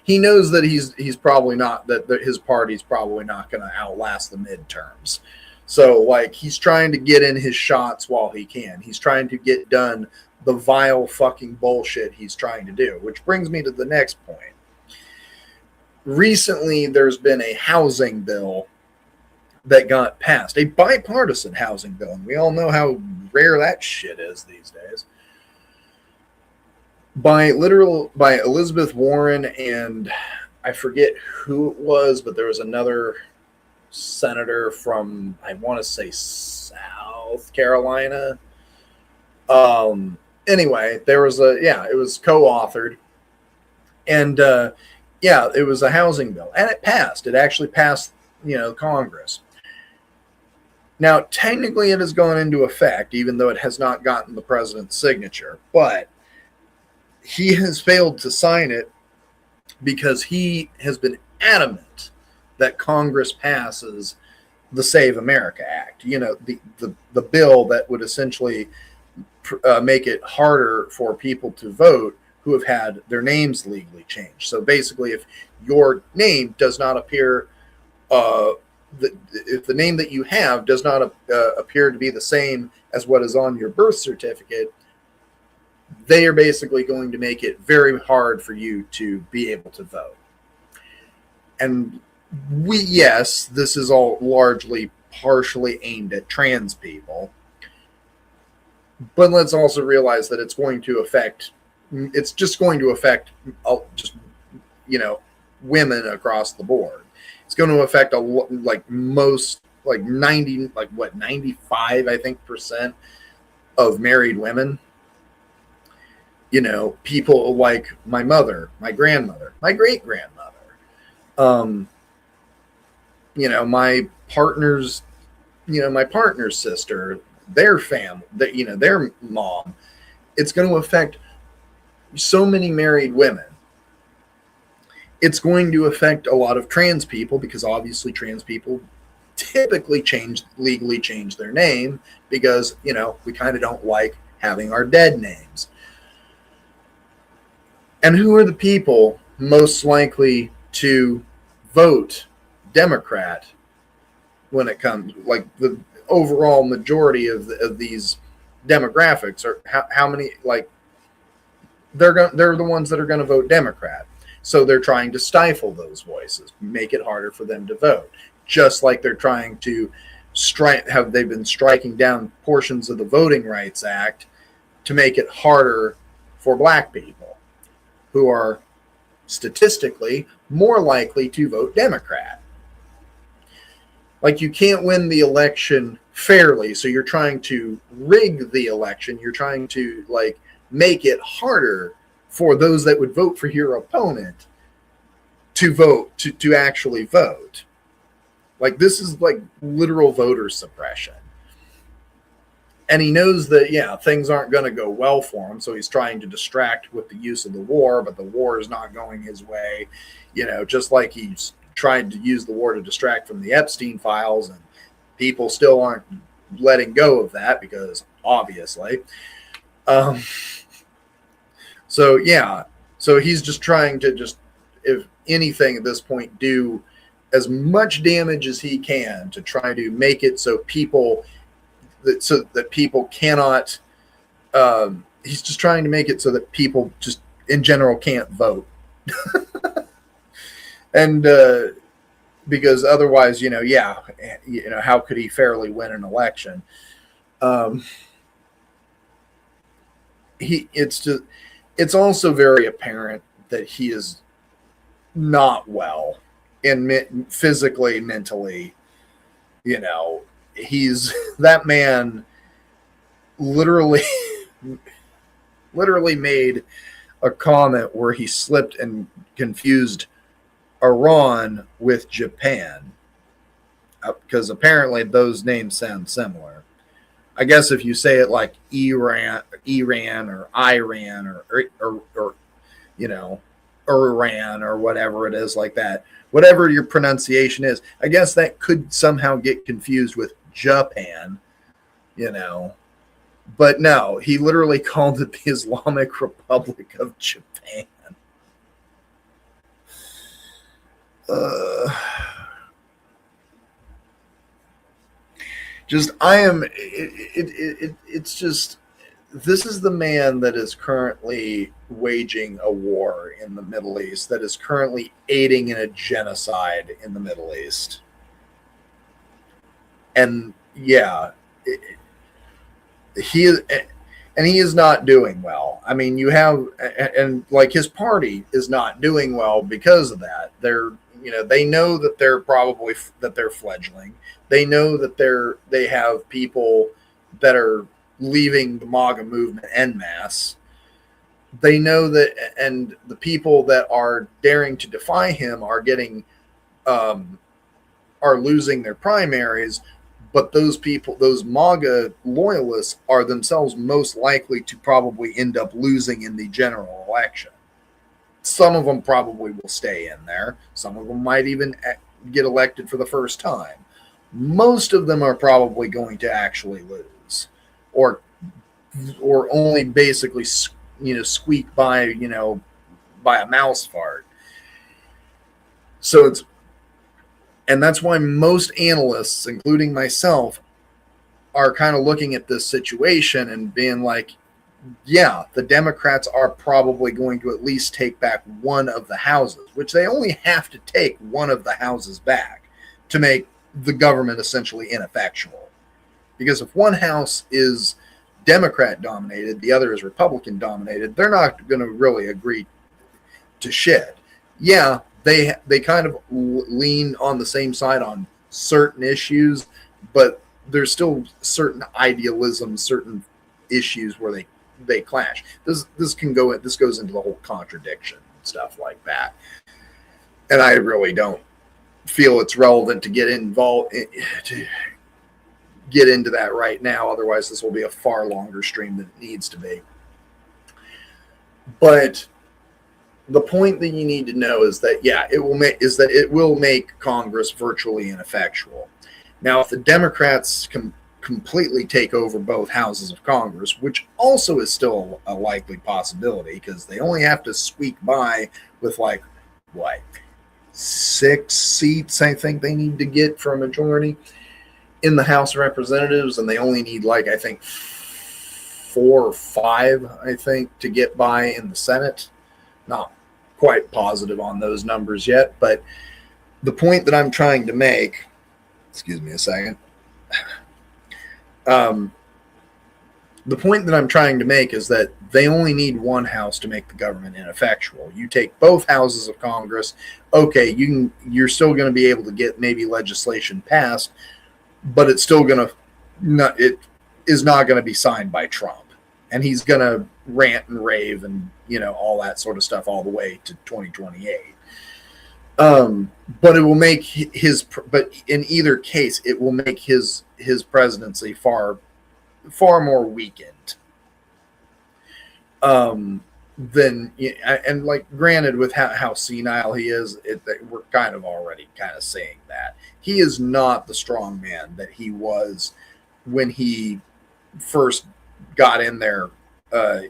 He knows that he's probably not, that his party's probably not gonna outlast the midterms. So, like, he's trying to get in his shots while he can. He's trying to get done the vile fucking bullshit he's trying to do, which brings me to the next point. Recently, there's been a housing bill that got passed, a bipartisan housing bill, and we all know how rare that shit is these days, by Elizabeth Warren, and I forget who it was, but there was another senator from, I want to say, South Carolina. Anyway, there was it was co-authored, and it was a housing bill, and it passed. It actually passed, Congress. Now, technically, it has gone into effect, even though it has not gotten the president's signature. But he has failed to sign it because he has been adamant that Congress passes the Save America Act. The bill that would essentially make it harder for people to vote who have had their names legally changed. So basically, if your name does not appear, if the name that you have does not appear to be the same as what is on your birth certificate, they are basically going to make it very hard for you to be able to vote. And this is all largely partially aimed at trans people. But let's also realize that it's just going to affect women across the board. It's going to affect 95, I think, percent of married women. People like my mother, my grandmother, my great grandmother, my partner's sister, their family, their mom. It's going to affect so many married women. It's going to affect a lot of trans people, because obviously trans people typically legally change their name because, we kind of don't like having our dead names. And who are the people most likely to vote Democrat when it comes, like the overall majority of these demographics are how many, like they're the ones that are going to vote Democrat. So they're trying to stifle those voices, make it harder for them to vote. Just like they're trying to they've been striking down portions of the Voting Rights Act to make it harder for black people, who are statistically more likely to vote Democrat. Like, you can't win the election fairly, so you're trying to rig the election. You're trying to make it harder for those that would vote for your opponent to vote, to actually vote. Like, this is like literal voter suppression. And he knows that, things aren't going to go well for him, so he's trying to distract with the use of the war, but the war is not going his way. Just like he's tried to use the war to distract from the Epstein files, and people still aren't letting go of that because, obviously. So he's just trying to if anything at this point, do as much damage as he can to try to make it so that people cannot. He's just trying to make it so that people just in general can't vote, and because otherwise, how could he fairly win an election? It's also very apparent that he is not well physically, mentally. He's that man literally made a comment where he slipped and confused Iran with Japan, because apparently those names sound similar. I guess if you say it like Iran or Iran or Iran or whatever it is, like that, whatever your pronunciation is, I guess that could somehow get confused with Japan, But no, he literally called it the Islamic Republic of Japan. It's just, this is the man that is currently waging a war in the Middle East, that is currently aiding in a genocide in the Middle East. And yeah, he is, and he is not doing well. I mean, you have, and like his party is not doing well because of that. They're, they know that they're fledgling. They know that they have people that are leaving the MAGA movement en masse. They know that, and the people that are daring to defy him are getting, are losing their primaries. But those people, those MAGA loyalists, are themselves most likely to probably end up losing in the general election. Some of them probably will stay in there. Some of them might even get elected for the first time. Most of them are probably going to actually lose, or only basically, squeak by, by a mouse fart. So and that's why most analysts, including myself, are kind of looking at this situation and being like, yeah, the Democrats are probably going to at least take back one of the houses, which they only have to take one of the houses back to make the government essentially ineffectual. Because if one house is Democrat dominated, the other is Republican dominated, they're not going to really agree to shit. Yeah, they kind of lean on the same side on certain issues, but there's still certain idealisms, certain issues where they clash. This goes into the whole contradiction stuff like that, and I really don't feel it's relevant to get involved to get into that right now. Otherwise, this will be a far longer stream than it needs to be. But the point that you need to know is that, yeah, it will make Congress virtually ineffectual. Now, if the Democrats completely take over both houses of Congress, which also is still a likely possibility because they only have to squeak by with 6 seats, I think they need to get for a majority in the House of Representatives, and they only need I think 4 or 5, I think, to get by in the Senate. Not quite positive on those numbers yet, but the point that I'm trying to make, excuse me a second. The point that I'm trying to make is that they only need one house to make the government ineffectual. You take both houses of Congress, okay, you're still going to be able to get maybe legislation passed, but it's still it is not going to be signed by Trump. And he's going to rant and rave and, all that sort of stuff all the way to 2028. But it will make but in either case, it will make his presidency far more weakened. Than, and granted, with how senile he is, we're kind of already kind of saying that. He is not the strong man that he was when he first got in there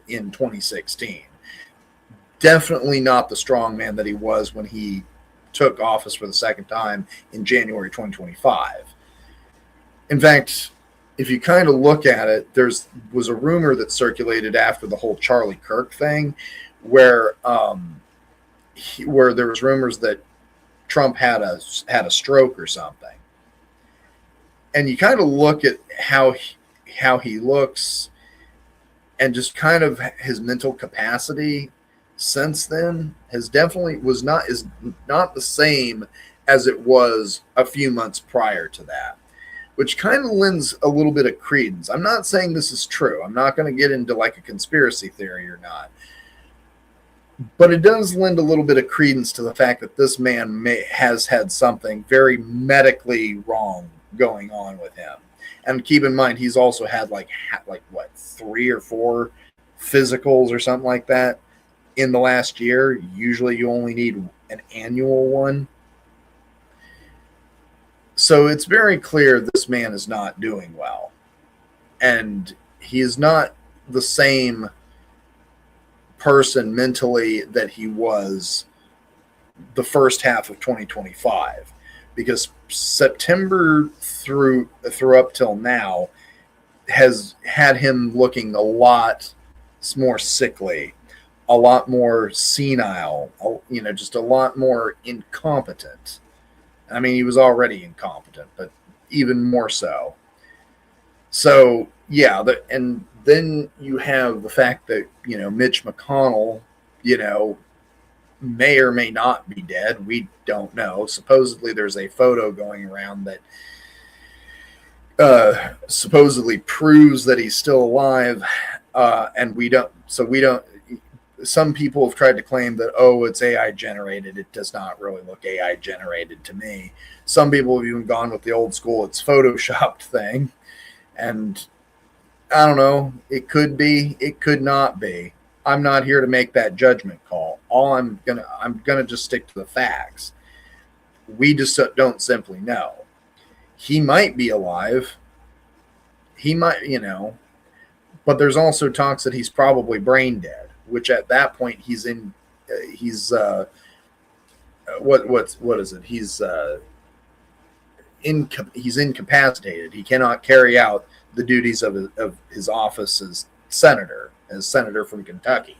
in 2016. Definitely not the strong man that he was when he took office for the second time in January 2025. In fact, if you kind of look at it, was a rumor that circulated after the whole Charlie Kirk thing, where there was rumors that Trump had a stroke or something, and you kind of look at how he looks, and just kind of his mental capacity since then is not the same as it was a few months prior to that, which kind of lends a little bit of credence. I'm not saying this is true. I'm not going to get into a conspiracy theory or not, but it does lend a little bit of credence to the fact that this man has had something very medically wrong going on with him. And keep in mind, he's also had 3 or 4 physicals or something like that in the last year. Usually you only need an annual one. So it's very clear this man is not doing well. And he is not the same person mentally that he was the first half of 2025. Because September through up till now has had him looking a lot more sickly, a lot more senile, just a lot more incompetent. I mean, he was already incompetent, but even more so. So yeah, and then you have the fact that, you know, Mitch McConnell, you know, may or may not be dead. We don't know. Supposedly there's a photo going around that supposedly proves that he's still alive, and we don't. So we don't. Some people have tried to claim that, oh, it's AI generated. It does not really look AI generated to me. Some people have even gone with the old school, it's photoshopped thing, and I don't know. It could be. It could not be. I'm not here to make that judgment call. I'm gonna just stick to the facts. We just don't simply know. He might be alive. He might, you know, but there's also talks that he's probably brain dead, which at that point he's in. He's what is it? He's he's incapacitated. He cannot carry out the duties of his office as senator from Kentucky.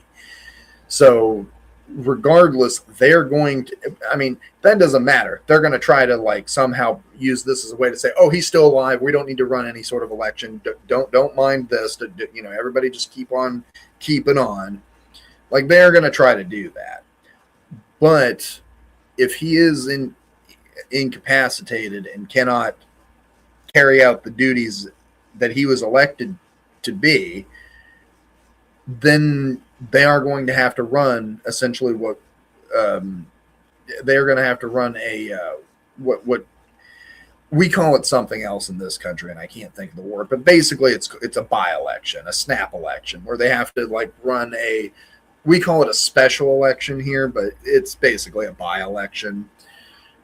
So regardless, they're going to, I mean, that doesn't matter. They're going to try to like somehow use this as a way to say, oh, he's still alive. We don't need to run any sort of election. Don't mind this. You know, everybody just keep on keeping on. Like they're going to try to do that. But if he is incapacitated and cannot carry out the duties that he was elected to be, then they are going to have to run essentially what they're going to have to run a what we call it something else in this country, and I can't think of the word, but basically it's a by-election, a snap election, where they have to like run we call it a special election here, but it's basically a by-election.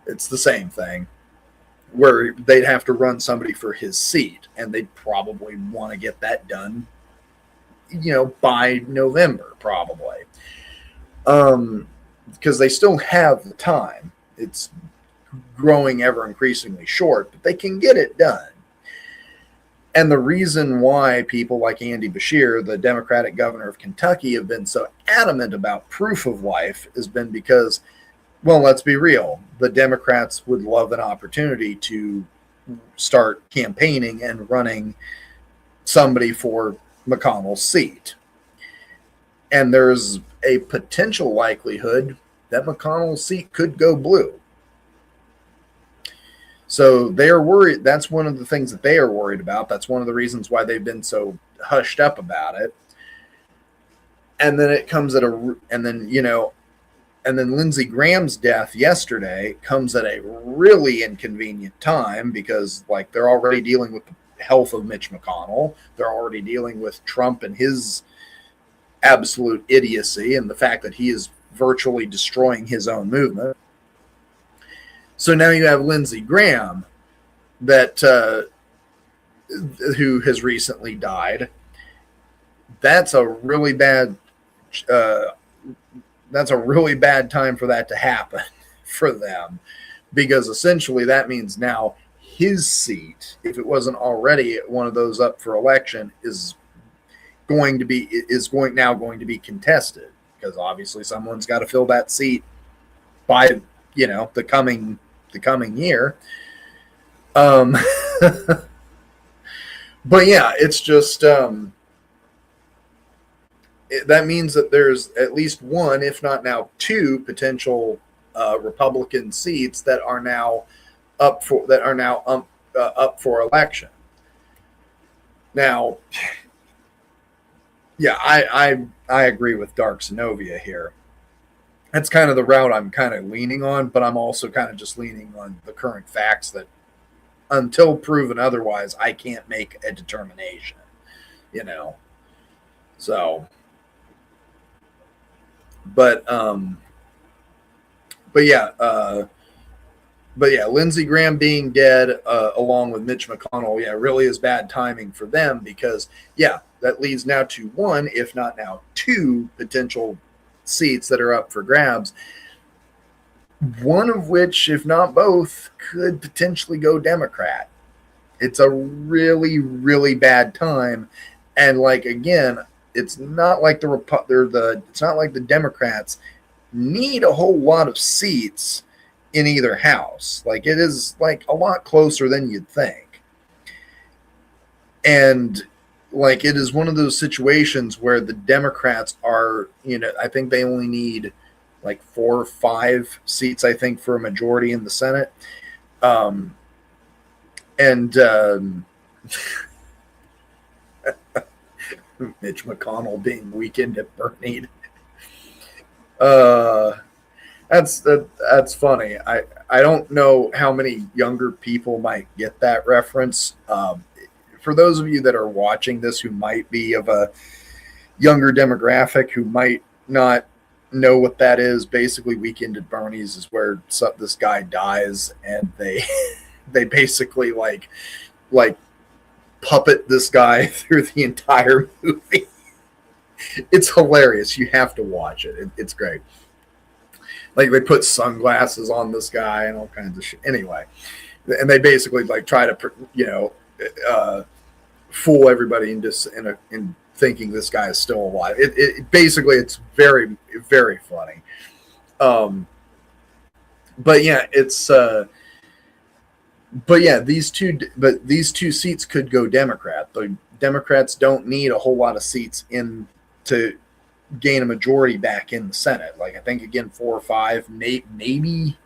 It's the same thing, where they'd have to run somebody for his seat, and they'd probably want to get that done, you know, by November, probably. Because they still have the time. It's growing ever increasingly short, but they can get it done. And the reason why people like Andy Beshear, the Democratic governor of Kentucky, have been so adamant about proof of life has been because, well, let's be real, the Democrats would love an opportunity to start campaigning and running somebody for McConnell's seat. And there's a potential likelihood that McConnell's seat could go blue. So they are worried. That's one of the things that they are worried about. That's one of the reasons why they've been so hushed up about it. And then it comes at and then Lindsey Graham's death yesterday comes at a really inconvenient time because like they're already dealing with the health of Mitch McConnell. They're already dealing with Trump and his absolute idiocy and the fact that he is virtually destroying his own movement. So now you have Lindsey Graham that who has recently died. That's a really bad time for that to happen for them, because essentially that means now his seat, if it wasn't already one of those up for election, is going to be contested, because obviously someone's got to fill that seat by, you know, the coming year. But yeah, it's just that means that there's at least one, if not now two, potential Republican seats that are now up for election. Now, yeah, I agree with Dark Zenobia here. That's kind of the route I'm kind of leaning on, but I'm also kind of just leaning on the current facts that until proven otherwise, I can't make a determination, you know. So, but yeah, Lindsey Graham being dead, along with Mitch McConnell, yeah, really is bad timing for them, because yeah, that leads now to one, if not now two, potential seats that are up for grabs. One of which, if not both, could potentially go Democrat. It's a really, really bad time, and like again, it's not like it's not like the Democrats need a whole lot of seats in either house. Like, it is like a lot closer than you'd think. And like, it is one of those situations where the Democrats are, I think they only need like 4 or 5 seats, I think, for a majority in the Senate. Mitch McConnell being weakened at Bernie. That's funny. I don't know how many younger people might get that reference. For those of you that are watching this who might be of a younger demographic who might not know what that is, basically Weekend at Bernie's is where this guy dies and they basically like puppet this guy through the entire movie. It's hilarious. You have to watch it. It's great. Like, they put sunglasses on this guy and all kinds of shit. Anyway, and they basically like try to fool everybody in thinking this guy is still alive. It basically, it's very, very funny. But yeah, these two seats could go Democrat. The Democrats don't need a whole lot of seats in to gain a majority back in the Senate. Like, I think, again, 4 or 5, maybe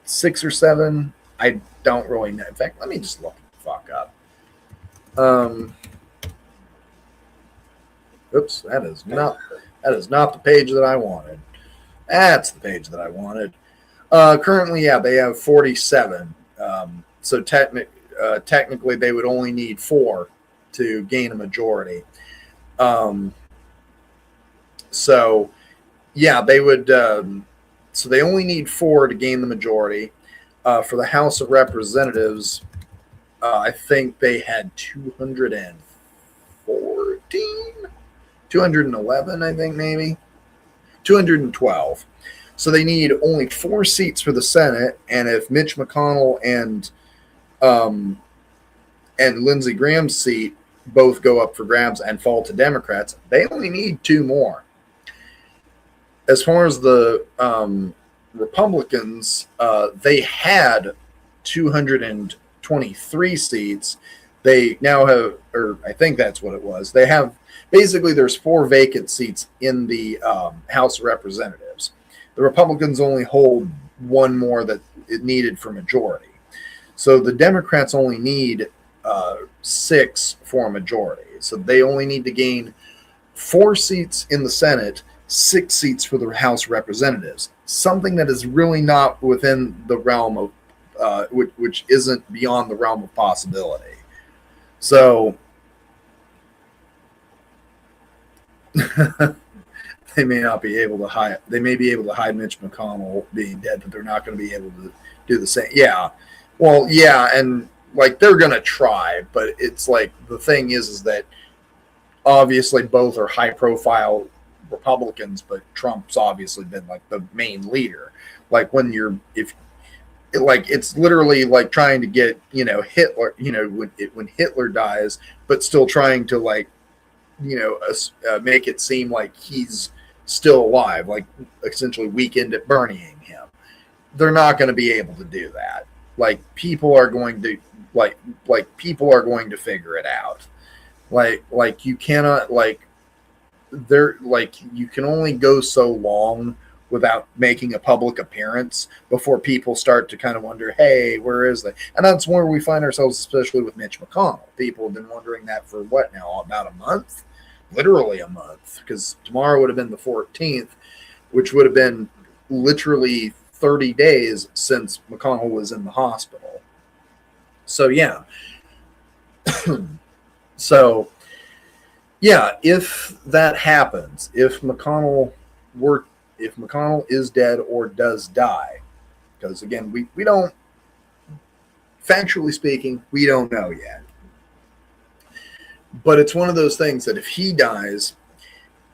6 or 7. I don't really know. In fact, let me just look the fuck up. Oops, that is not the page that I wanted. That's the page that I wanted. Currently, yeah, they have 47. So technically, they would only need 4 to gain a majority. So yeah, they would. So they only need 4 to gain the majority. For the House of Representatives, I think they had 214, 211, I think, maybe 212. So they need only 4 seats for the Senate, and if Mitch McConnell and Lindsey Graham's seat both go up for grabs and fall to Democrats, they only need 2 more. As far as the Republicans, they had 223 seats. They now have, or I think that's what it was. They have, basically, there's 4 vacant seats in the House of Representatives. The Republicans only hold 1 more that it needed for majority. So the Democrats only need 6 for a majority. So they only need to gain 4 seats in the Senate, 6 seats for the House of Representatives. Something that is really not within the realm of, which isn't beyond the realm of possibility. So they may not be able to hide. They may be able to hide Mitch McConnell being dead, but they're not going to be able to do the same. Yeah, well, yeah, and like, they're going to try, but it's like, the thing is that obviously both are high-profile Republicans, but Trump's obviously been like the main leader. Like, it's literally like trying to get Hitler, when Hitler dies, but still trying to make it seem like he's still alive, like essentially Weekend at Bernieing him. They're not going to be able to do that. Like, people are going to people are going to figure it out. Like you cannot you can only go so long without making a public appearance before people start to kind of wonder, hey, where is they? And that's where we find ourselves, especially with Mitch McConnell. People have been wondering that for what now? About a month? Literally a month, because tomorrow would have been the 14th, which would have been literally 30 days since McConnell was in the hospital. So yeah. So yeah, if that happens, if McConnell is dead or does die, because again, we don't, factually speaking, we don't know yet. But it's one of those things that if he dies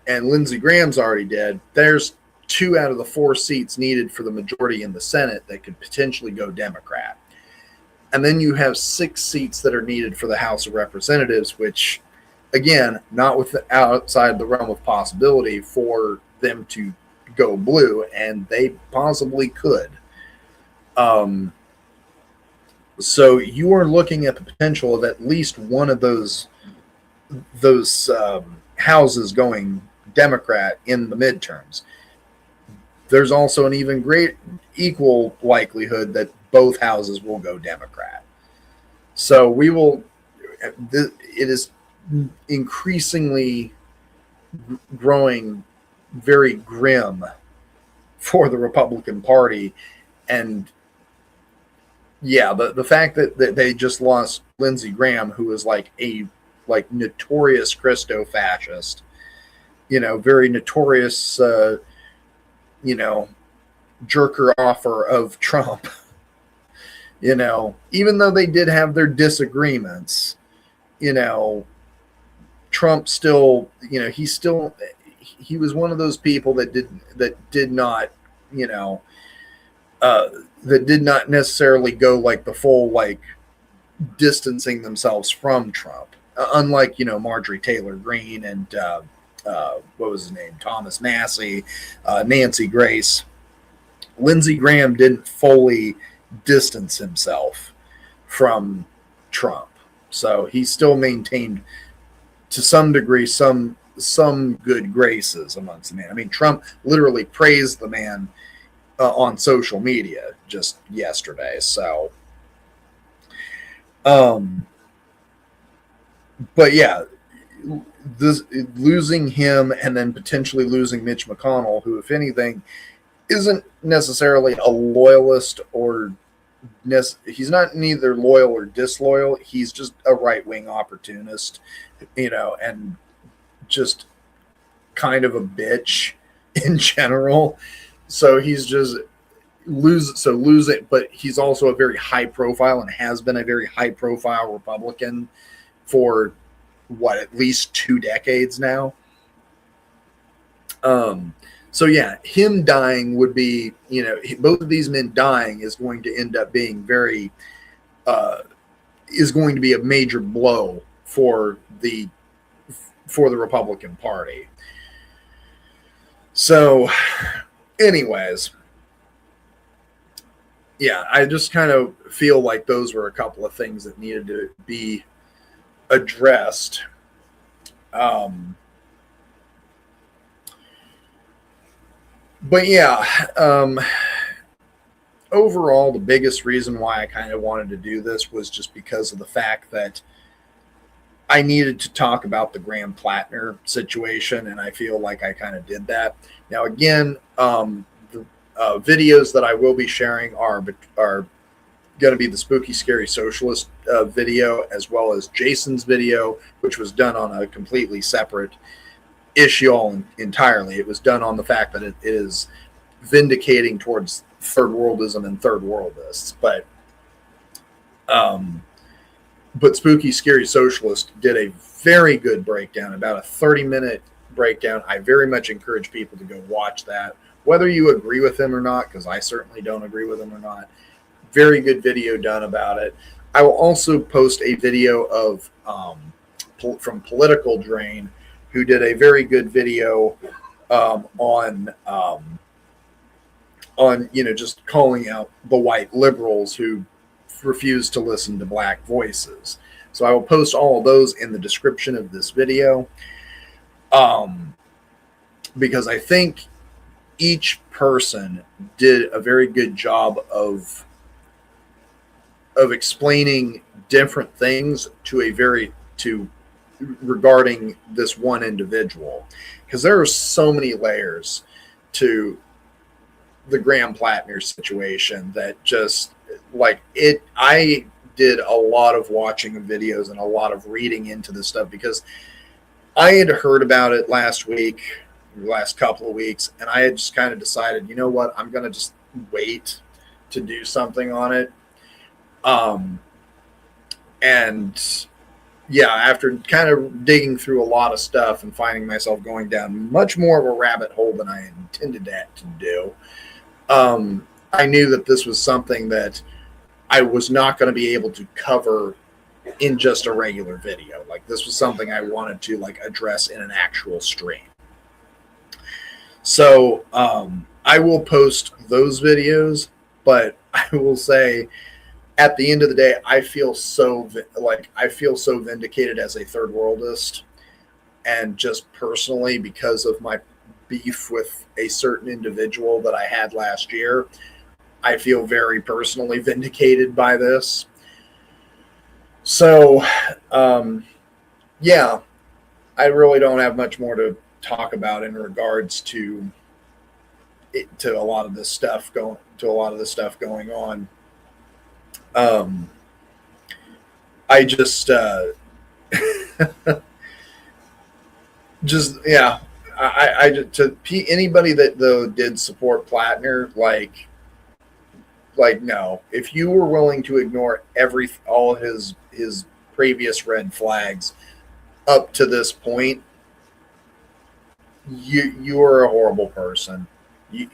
and Lindsey Graham's already dead, there's 2 out of the 4 seats needed for the majority in the Senate that could potentially go Democrat. And then you have 6 seats that are needed for the House of Representatives, which, again, not outside the realm of possibility for them to go blue, and they possibly could. So you are looking at the potential of at least one of those houses going Democrat in the midterms. There's also an equal likelihood that both houses will go Democrat. So we will. It is increasingly growing very grim for the Republican Party, and yeah, the fact that they just lost Lindsey Graham, who is like a notorious Christo-fascist, very notorious, jerker offer of Trump. Even though they did have their disagreements, Trump still, he was one of those people that did not necessarily go like the full distancing themselves from Trump, unlike Marjorie Taylor Greene and what was his name, Thomas Massey, Nancy Grace. Lindsey Graham didn't fully distance himself from Trump, so he still maintained to some degree some good graces amongst the man. I mean, Trump literally praised the man on social media just yesterday. So, but yeah, losing him and then potentially losing Mitch McConnell, who, if anything, isn't necessarily a loyalist he's not neither loyal or disloyal. He's just a right-wing opportunist, and just kind of a bitch in general. So he's just lose it, but he's also a very high profile and has been a very high profile Republican for at least 2 decades now. So yeah, him dying would be, both of these men dying is going to end up being is going to be a major blow for the Republican Party. So anyways, yeah, I just kind of feel like those were a couple of things that needed to be addressed. But yeah, overall, the biggest reason why I kind of wanted to do this was just because of the fact that I needed to talk about the Graham Plattner situation, and I feel like I kind of did that. Now, again, the videos that I will be sharing are going to be the Spooky Scary Socialist video, as well as Jason's video, which was done on a completely separate issue entirely. It was done on the fact that it is vindicating towards third worldism and third worldists, but Spooky Scary Socialist did a very good breakdown, about a 30-minute breakdown. I very much encourage people to go watch that, whether you agree with him or not, because I certainly don't agree with him or not. Very good video done about it. I will also post a video of from Political Drain, who did a very good video on just calling out the white liberals who refuse to listen to black voices. So I will post all of those in the description of this video, because I think each person did a very good job of explaining different things regarding this one individual, because there are so many layers to the Graham Plattner situation that just I did a lot of watching of videos and a lot of reading into this stuff, because I had heard about it last couple of weeks, and I had just kind of decided, you know what, I'm going to just wait to do something on it. And yeah, after kind of digging through a lot of stuff and finding myself going down much more of a rabbit hole than I intended that to do, I knew that this was something that I was not going to be able to cover in just a regular video. Like, this was something I wanted to address in an actual stream. So I will post those videos But I will say, at the end of the day, I feel so vindicated as a third worldist, and just personally because of my beef with a certain individual that I had last year, I feel very personally vindicated by this. So, yeah, I really don't have much more to talk about in regards to a lot of this stuff going on. I just yeah, anybody that though did support Plattner, like no, if you were willing to ignore all his previous red flags up to this point, you are a horrible person. You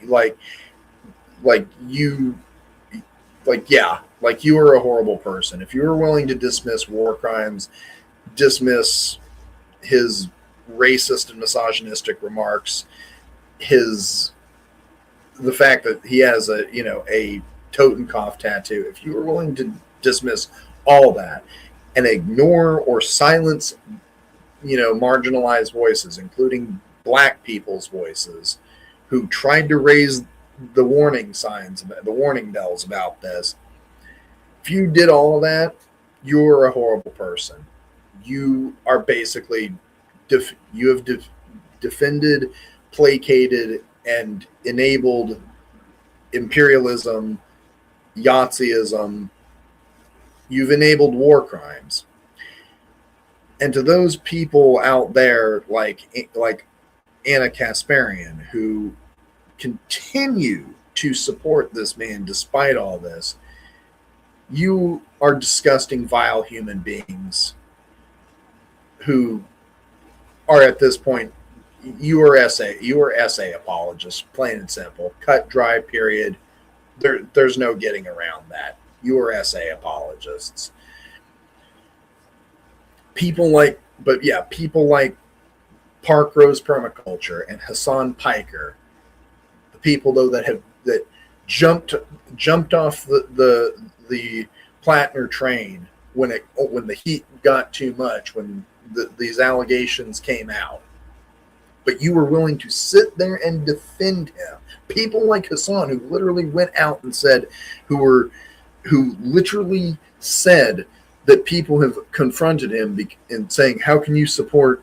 you are a horrible person. If you were willing to dismiss war crimes, dismiss his racist and misogynistic remarks, the fact that he has a Totenkopf tattoo, if you were willing to dismiss all that and ignore or silence marginalized voices, including black people's voices, who tried to raise the warning bells about this, if you did all of that, you're a horrible person. You are basically you have defended, placated, and enabled imperialism, Nazism. You've enabled war crimes. And to those people out there like Anna Kasparian, who continue to support this man despite all this, you are disgusting, vile human beings who are at this point, you are essay apologists, plain and simple. Cut, dry, period. There's no getting around that. You are essay apologists. People like Park Rose Permaculture and Hassan Piker, the people though that jumped off the Plattner train when the heat got too much, when these allegations came out, but you were willing to sit there and defend him. People like Hassan, who literally went out and said, who literally said that people have confronted him and saying, "How can you support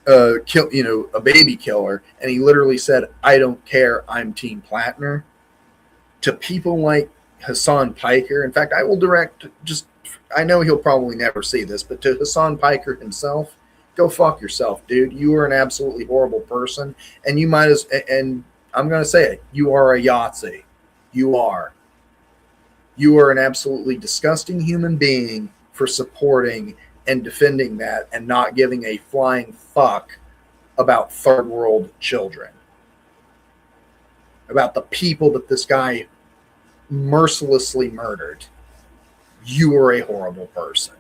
a baby killer?" And he literally said, "I don't care. I'm Team Plattner." To people like Hassan Piker, in fact, I will direct I know he'll probably never see this, but to Hassan Piker himself, go fuck yourself, dude. You are an absolutely horrible person, and and I'm going to say it, you are a Yahtzee. You are an absolutely disgusting human being for supporting and defending that and not giving a flying fuck about third world children, about the people that this guy mercilessly murdered. You are a horrible person.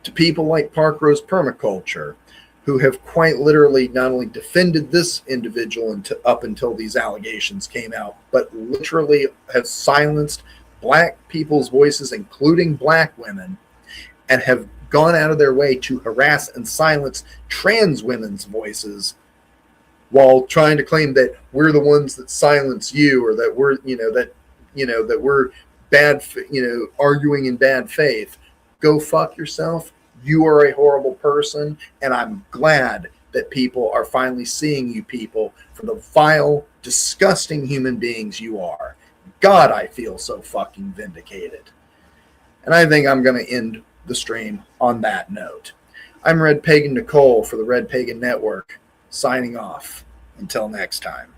To people like Park Rose Permaculture, who have quite literally not only defended this individual up until these allegations came out, but literally have silenced black people's voices, including black women, and have gone out of their way to harass and silence trans women's voices while trying to claim that we're the ones that silence you, or that we're that we're bad, arguing in bad faith. Go fuck yourself. You are a horrible person, and I'm glad that people are finally seeing you people for the vile, disgusting human beings you are. God, I feel so fucking vindicated. And I think I'm going to end the stream on that note. I'm RedPagan Nicole for the RedPagan Network, signing off. Until next time.